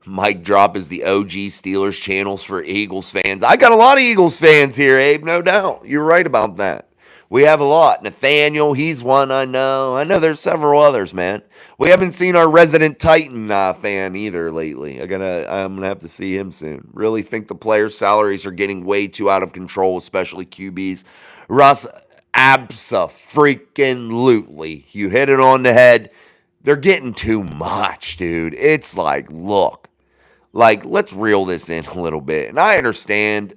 Speaker 1: Mike Drop is the OG Steelers channels for Eagles fans. I got a lot of Eagles fans here, Abe, no doubt. You're right about that. We have a lot. Nathaniel, he's one I know. I know there's several others, man. We haven't seen our resident Titan fan either lately. I'm gonna have to see him soon. Really think the players' salaries are getting way too out of control, especially QBs. Russ, abso-freaking-lutely. You hit it on the head. They're getting too much, dude. It's like, look, let's reel this in a little bit. And I understand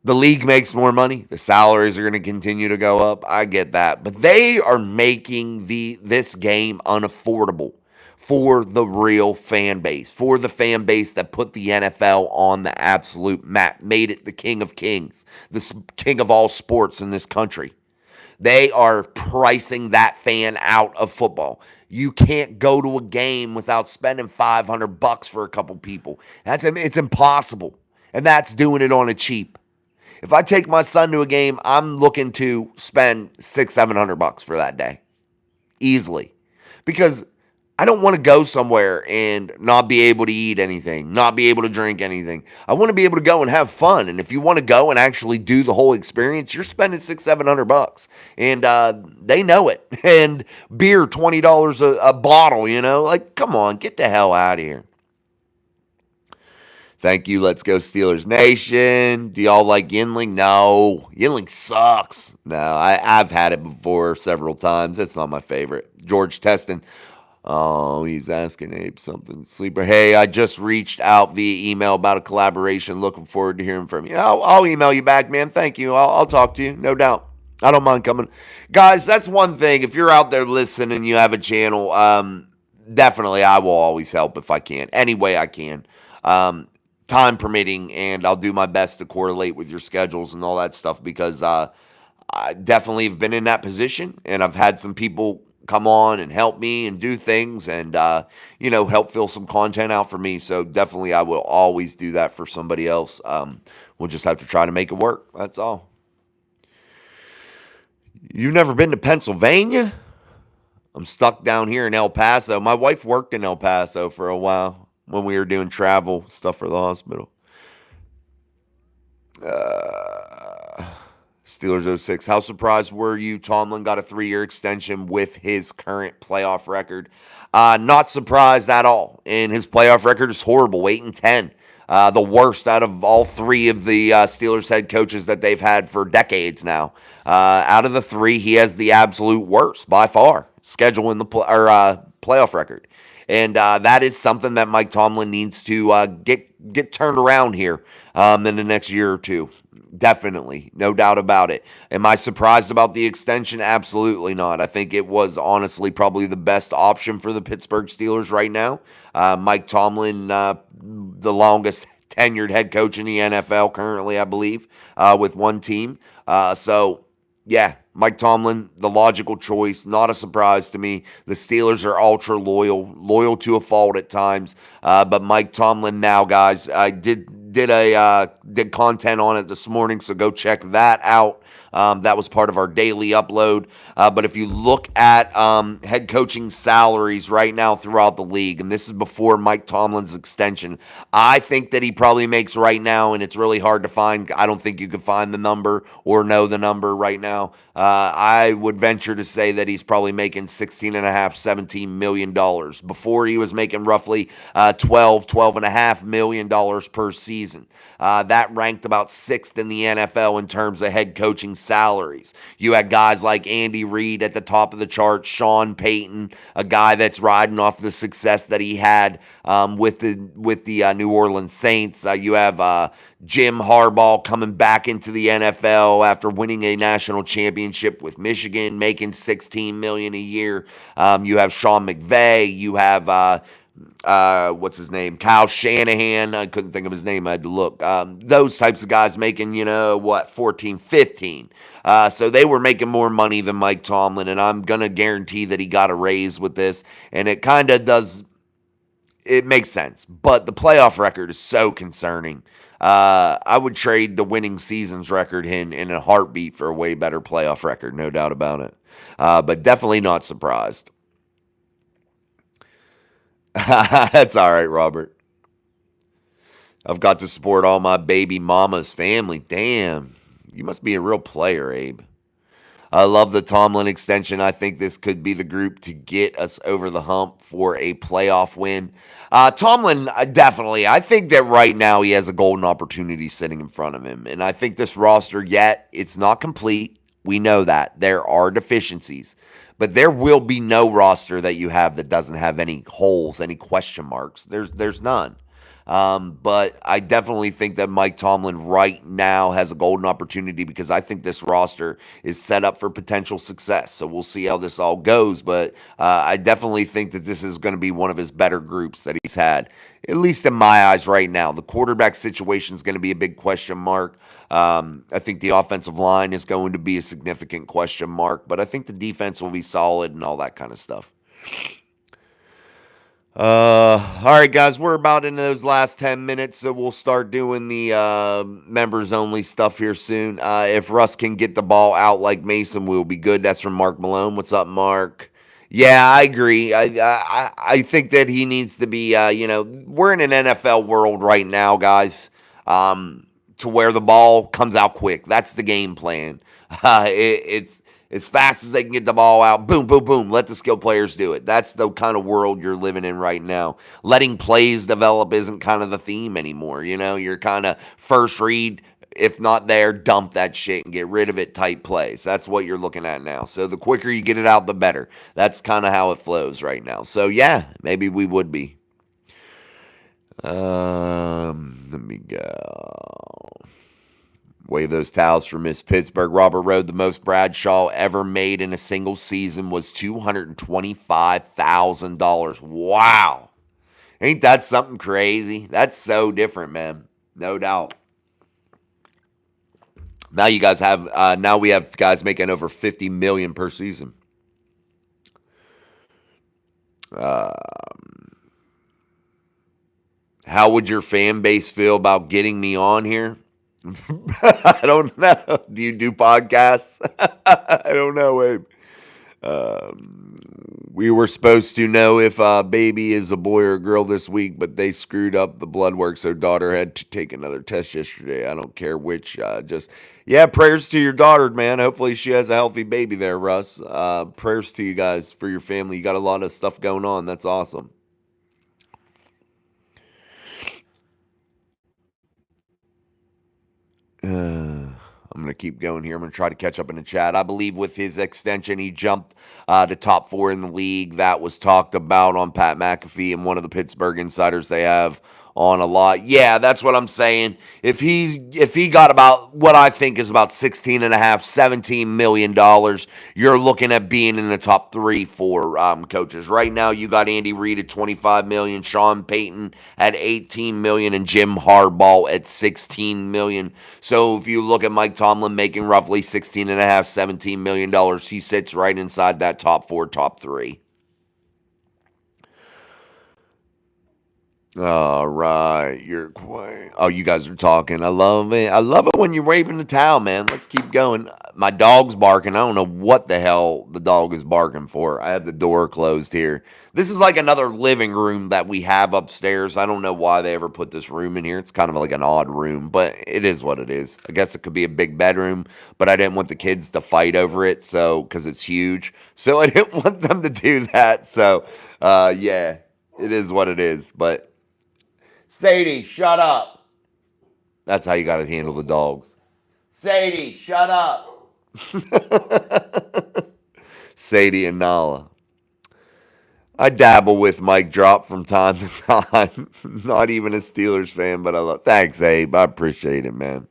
Speaker 1: The league makes more money. The salaries are going to continue to go up. I get that. But they are making this game unaffordable for the real fan base, for the fan base that put the NFL on the absolute map, made it the king of kings, the king of all sports in this country. They are pricing that fan out of football. You can't go to a game without spending $500 for a couple people. It's impossible. And that's doing it on a cheap. If I take my son to a game, I'm looking to spend $600-700 for that day. Easily. Because I don't want to go somewhere and not be able to eat anything, not be able to drink anything. I want to be able to go and have fun. And if you want to go and actually do the whole experience, you're spending $600-700, and they know it. And beer, $20 a bottle. Like, come on, get the hell out of here. Thank you. Let's go Steelers Nation. Do y'all like Yinling? No. Yinling sucks. No, I've had it before several times. It's not my favorite. George Teston. Oh, he's asking Abe something. Sleeper. Hey, I just reached out via email about a collaboration. Looking forward to hearing from you. I'll email you back, man. Thank you. I'll talk to you. No doubt. I don't mind coming. Guys, that's one thing. If you're out there listening and you have a channel, definitely I will always help if I can. Any way I can. Time permitting, and I'll do my best to correlate with your schedules and all that stuff, because I definitely have been in that position, and I've had some people come on and help me and do things and, help fill some content out for me. So definitely I will always do that for somebody else. We'll just have to try to make it work. That's all. You've never been to Pennsylvania? I'm stuck down here in El Paso. My wife worked in El Paso for a while when we were doing travel stuff for the hospital. Steelers 06. How surprised were you Tomlin got a 3-year extension with his current playoff record? Not surprised at all. And his playoff record is horrible, 8-10. The worst out of all three of the Steelers head coaches that they've had for decades now. Out of the three, he has the absolute worst by far schedule in the playoff record. And that is something that Mike Tomlin needs to get turned around here in the next year or two. Definitely. No doubt about it. Am I surprised about the extension? Absolutely not. I think it was honestly probably the best option for the Pittsburgh Steelers right now. Mike Tomlin, the longest tenured head coach in the NFL currently, I believe, with one team. Yeah, Mike Tomlin, the logical choice, not a surprise to me. The Steelers are ultra loyal to a fault at times. But Mike Tomlin now, guys, I did content on it this morning, so go check that out. That was part of our daily upload. But if you look at head coaching salaries right now throughout the league, and this is before Mike Tomlin's extension, I think that he probably makes right now, and it's really hard to find. I don't think you can find the number or know the number right now. I would venture to say that he's probably making $16.5-17 million. Before, he was making roughly $12.5 million per season. That ranked about 6th in the NFL in terms of head coaching salaries. You had guys like Andy Reid at the top of the chart, Sean Payton, a guy that's riding off the success that he had with the New Orleans Saints. You have Jim Harbaugh coming back into the NFL after winning a national championship with Michigan, making $16 million a year. You have Sean McVay. You have what's his name? Kyle Shanahan. I couldn't think of his name. I had to look. Those types of guys making, 14, 15. So they were making more money than Mike Tomlin, and I'm going to guarantee that he got a raise with this. And it kind of does, it makes sense. But the playoff record is so concerning. I would trade the winning seasons record in a heartbeat for a way better playoff record, no doubt about it. But definitely not surprised. That's all right, Robert. I've got to support all my baby mama's family. Damn, you must be a real player, Abe. I love the Tomlin extension. I think this could be the group to get us over the hump for a playoff win. Tomlin, definitely. I think that right now he has a golden opportunity sitting in front of him. And I think this roster, yet, it's not complete. We know that. There are deficiencies. But there will be no roster that you have that doesn't have any holes, any question marks. There's none. But I definitely think that Mike Tomlin right now has a golden opportunity because I think this roster is set up for potential success. So we'll see how this all goes. But I definitely think that this is going to be one of his better groups that he's had, at least in my eyes right now. The quarterback situation is going to be a big question mark. I think the offensive line is going to be a significant question mark, but I think the defense will be solid and all that kind of stuff. All right, guys, we're about into those last 10 minutes, so we'll start doing the members only stuff here soon. If Russ can get the ball out like Mason, we'll be good. That's from Mark Malone. What's up, Mark? Yeah, I agree. I think that he needs to be. We're in an NFL world right now, guys. To where the ball comes out quick. That's the game plan. It's as fast as they can get the ball out. Boom, boom, boom. Let the skilled players do it. That's the kind of world you're living in right now. Letting plays develop isn't kind of the theme anymore. You're kind of first read. If not there, dump that shit and get rid of it type plays. That's what you're looking at now. So the quicker you get it out, the better. That's kind of how it flows right now. So yeah, maybe we would be. Let me go. Wave those towels for Miss Pittsburgh. Robert Road, the most Bradshaw ever made in a single season was $225,000. Wow. Ain't that something crazy? That's so different, man. No doubt. Now you guys have now we have guys making over $50 million per season. How would your fan base feel about getting me on here? I don't know. Do you do podcasts? I don't know, Abe. We were supposed to know if baby is a boy or a girl this week, but they screwed up the blood work, so daughter had to take another test yesterday. I don't care which. Prayers to your daughter, man. Hopefully she has a healthy baby there, Russ. Prayers to you guys for your family. You got a lot of stuff going on. That's awesome. I'm going to keep going here. I'm going to try to catch up in the chat. I believe with his extension, he jumped to top 4 in the league. That was talked about on Pat McAfee and one of the Pittsburgh insiders they have on a lot. Yeah, that's what I'm saying. If he got about what I think is about 16 and a half, $17 million, you're looking at being in the top 3 for coaches. Right now, you got Andy Reid at 25 million, Sean Payton at 18 million, and Jim Harbaugh at 16 million. So if you look at Mike Tomlin making roughly 16 and a half, $17 million, he sits right inside that top 4, top 3. All right, you're quiet. Oh, you guys are talking. I love it. I love it when you're waving the towel, man. Let's keep going. My dog's barking. I don't know what the hell the dog is barking for. I have the door closed here. This is like another living room that we have upstairs. I don't know why they ever put this room in here. It's kind of like an odd room, but it is what it is. I guess it could be a big bedroom, but I didn't want the kids to fight over it, so because it's huge. So I didn't want them to do that. So, yeah, it is what it is, but. Sadie, shut up. That's how you got to handle the dogs. Sadie, shut up. Sadie and Nala. I dabble with Mike Drop from time to time. Not even a Steelers fan, but I love. Thanks, Abe. I appreciate it, man.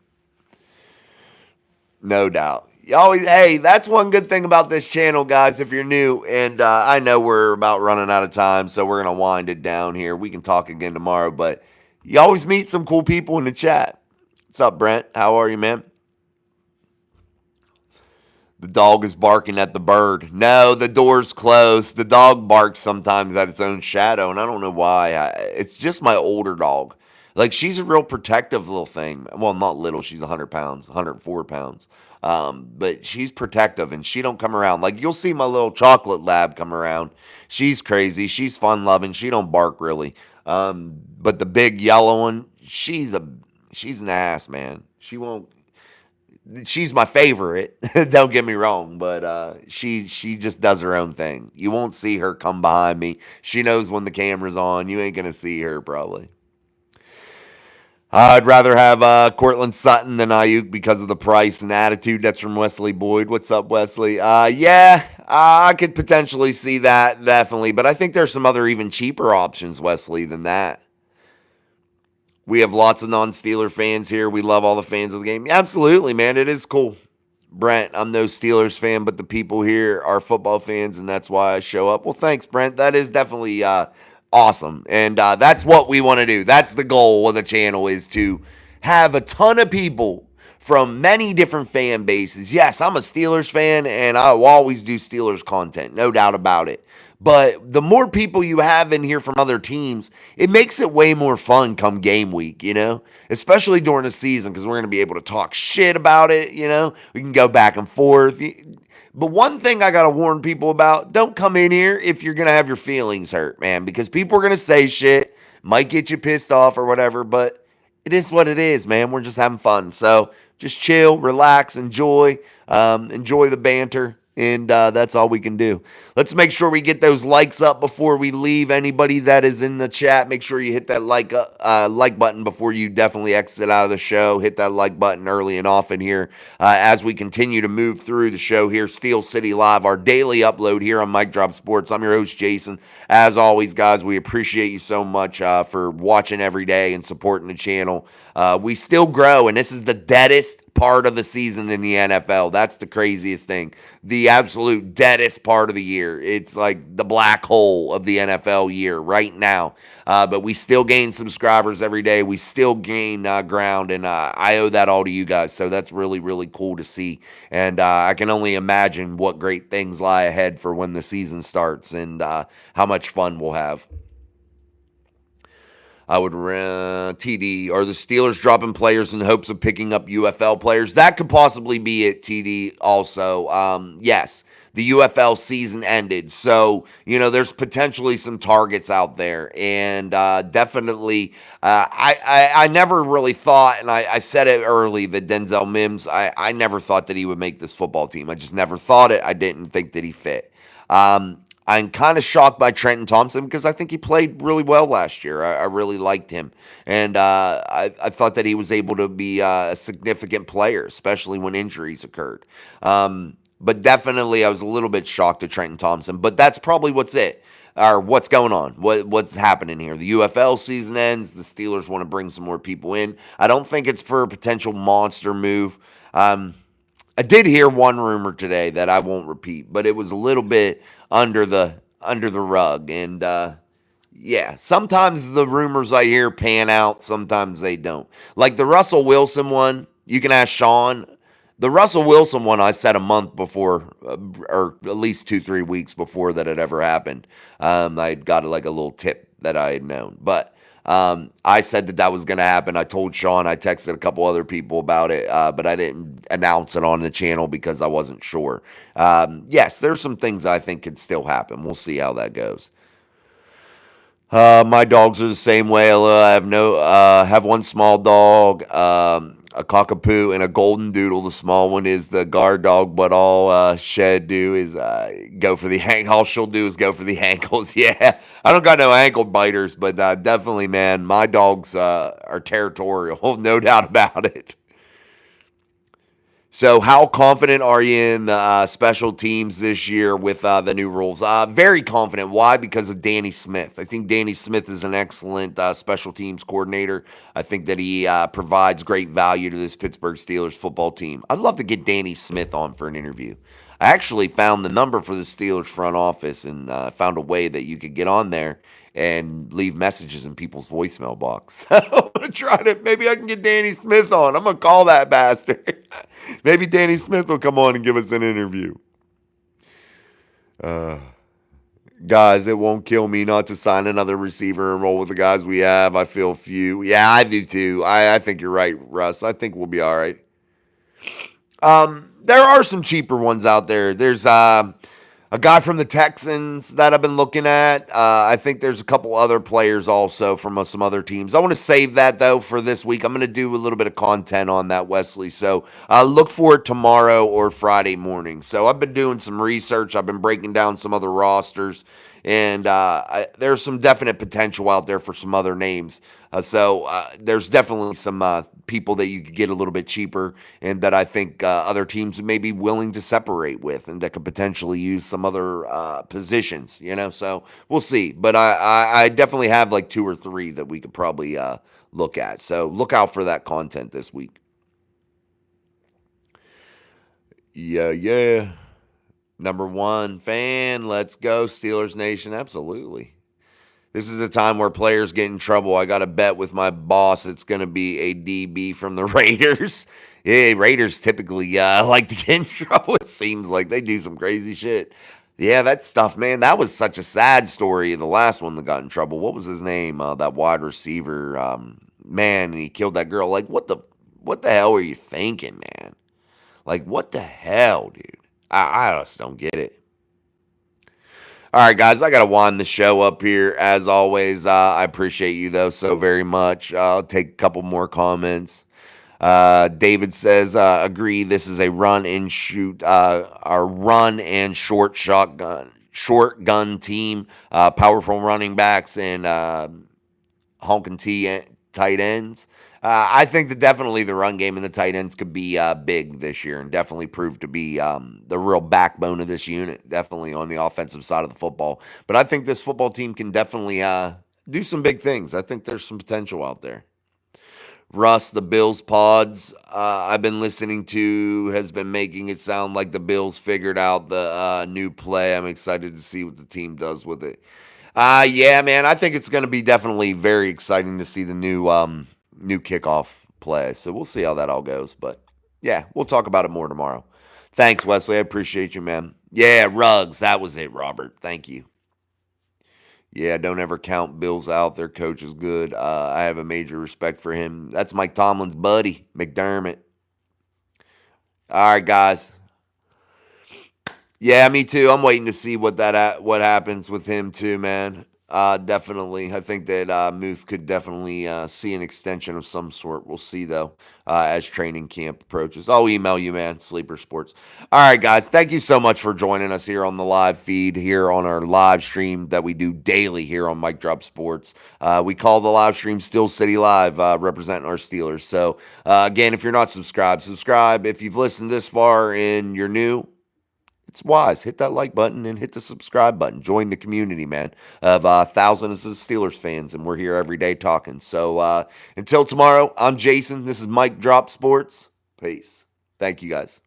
Speaker 1: No doubt. You always, hey, that's one good thing about this channel, guys, if you're new. And I know we're about running out of time, so we're going to wind it down here. We can talk again tomorrow, but you always meet some cool people in the chat. What's up, Brent? How are you, man? The dog is barking at the bird. No, the door's closed. The dog barks sometimes at its own shadow, and I don't know why. It's just my older dog. Like, she's a real protective little thing. Well, not little. She's 100 pounds, 104 pounds. But she's protective, and she don't come around. Like, you'll see my little chocolate lab come around. She's crazy. She's fun-loving. She don't bark, really. But the big yellow one, she's an ass, man. She's my favorite. Don't get me wrong, but she just does her own thing. You won't see her come behind me. She knows when the camera's on. You ain't gonna see her probably. I'd rather have Cortland Sutton than Ayuk because of the price and attitude. That's from Wesley Boyd. What's up, Wesley? I could potentially see that, definitely. But I think there's some other even cheaper options, Wesley, than that. We have lots of non-Steeler fans here. We love all the fans of the game. Absolutely, man. It is cool. Brent, I'm no Steelers fan, but the people here are football fans, and that's why I show up. Well, thanks, Brent. That is definitely awesome, and that's what we want to do. That's the goal of the channel, is to have a ton of people from many different fan bases. Yes, I'm a Steelers fan, and I will always do Steelers content, no doubt about it. But the more people you have in here from other teams, it makes it way more fun come game week, especially during the season, because we're going to be able to talk shit about it. We can go back and forth. But one thing I got to warn people about, don't come in here if you're going to have your feelings hurt, man, because people are going to say shit, might get you pissed off or whatever, but it is what it is, man. We're just having fun. So just chill, relax, enjoy the banter. And that's all we can do. Let's make sure we get those likes up before we leave. Anybody that is in the chat, make sure you hit that like button before you definitely exit out of the show. Hit that like button early and often here as we continue to move through the show here. Steel City Live, our daily upload here on Mic Drop Sports. I'm your host, Jason. As always, guys, we appreciate you so much for watching every day and supporting the channel. We still grow, and this is the deadest part of the season in the NFL. That's the craziest thing. The absolute deadest part of the year. It's like the black hole of the NFL year right now. But we still gain subscribers every day. We still gain ground, and I owe that all to you guys. So that's really, really cool to see. And I can only imagine what great things lie ahead for when the season starts and how much fun we'll have. I would TD. Are the Steelers dropping players in hopes of picking up UFL players? That could possibly be it, TD. Also, yes, the UFL season ended, so there's potentially some targets out there, and definitely, I never really thought, and I said it early, that Denzel Mims, I never thought that he would make this football team. I just never thought it. I didn't think that he fit. I'm kind of shocked by Trenton Thompson because I think he played really well last year. I really liked him. And I thought that he was able to be a significant player, especially when injuries occurred. But definitely I was a little bit shocked at Trenton Thompson. But that's probably what's going on, what's happening here. The UFL season ends. The Steelers want to bring some more people in. I don't think it's for a potential monster move. I did hear one rumor today that I won't repeat, but it was a little bit under the rug, and yeah, sometimes the rumors I hear pan out, sometimes they don't. Like the Russell Wilson one, you can ask Sean. The Russell Wilson one, I said a month before, or at least 2-3 weeks before that had ever happened. I got like a little tip that I had known, but I said that was going to happen. I told Sean, I texted a couple other people about it, but I didn't announce it on the channel because I wasn't sure. Yes, there's some things I think could still happen. We'll see how that goes. My dogs are the same way. I have one small dog, a cockapoo, and a golden doodle. The small one is the guard dog, but all Shed do is go for the ankle. All she'll do is go for the ankles. Yeah, I don't got no ankle biters, but definitely, man, my dogs are territorial, no doubt about it. So how confident are you in the special teams this year with the new rules? Very confident. Why? Because of Danny Smith. I think Danny Smith is an excellent special teams coordinator. I think that he provides great value to this Pittsburgh Steelers football team. I'd love to get Danny Smith on for an interview. I actually found the number for the Steelers front office and found a way that you could get on there and leave messages in people's voicemail box. So I'm going to try to, maybe I can get Danny Smith on. I'm going to call that bastard. Maybe Danny Smith will come on and give us an interview. Guys, it won't kill me not to sign another receiver and roll with the guys we have. I feel few. Yeah, I do too. I think you're right, Russ. I think we'll be all right. There are some cheaper ones out there. There's a guy from the Texans that I've been looking at. I think there's a couple other players also from some other teams. I want to save that, though, for this week. I'm going to do a little bit of content on that, Wesley. So look for it tomorrow or Friday morning. So I've been doing some research. I've been breaking down some other rosters. and there's some definite potential out there for some other names. So there's definitely some people that you could get a little bit cheaper, and that I think other teams may be willing to separate with, and that could potentially use some other positions. So we'll see. But I definitely have like 2 or 3 that we could probably look at. So look out for that content this week. Yeah. Number 1 fan, let's go Steelers Nation. Absolutely. This is a time where players get in trouble. I got a bet with my boss. It's going to be a DB from the Raiders. Yeah, Raiders typically like to get in trouble. It seems like they do some crazy shit. Yeah, that stuff, man. That was such a sad story. The last one that got in trouble. What was his name? That wide receiver. Man, and he killed that girl. Like, what the hell were you thinking, man? Like, what the hell, dude? I just don't get it. All right, guys, I got to wind the show up here. As always, I appreciate you, though, so very much. I'll take a couple more comments. David says, agree, this is a run and shoot, our run and short gun team, powerful running backs and honking tight ends. I think that definitely the run game and the tight ends could be big this year and definitely prove to be the real backbone of this unit, definitely on the offensive side of the football. But I think this football team can definitely do some big things. I think there's some potential out there. Russ, the Bills pods I've been listening to has been making it sound like the Bills figured out the new play. I'm excited to see what the team does with it. Yeah, man, I think it's going to be definitely very exciting to see the new kickoff play. So we'll see how that all goes. But yeah, we'll talk about it more tomorrow. Thanks, Wesley. I appreciate you, man. Yeah, Ruggs. That was it, Robert. Thank you. Yeah, don't ever count Bills out. Their coach is good. I have a major respect for him. That's Mike Tomlin's buddy, McDermott. All right, guys. Yeah, me too. I'm waiting to see what happens with him too, man. Definitely. I think that Moose could definitely see an extension of some sort. We'll see, though, as training camp approaches. I'll email you, man, Sleeper Sports. All right, guys. Thank you so much for joining us here on the live feed, here on our live stream that we do daily here on Mic Drop Sports. We call the live stream Steel City Live, representing our Steelers. So, again, if you're not subscribed, subscribe. If you've listened this far and you're new, it's wise. Hit that like button and hit the subscribe button. Join the community, man, of thousands of Steelers fans, and we're here every day talking. So until tomorrow, I'm Jason. This is Mike Drop Sports. Peace. Thank you, guys.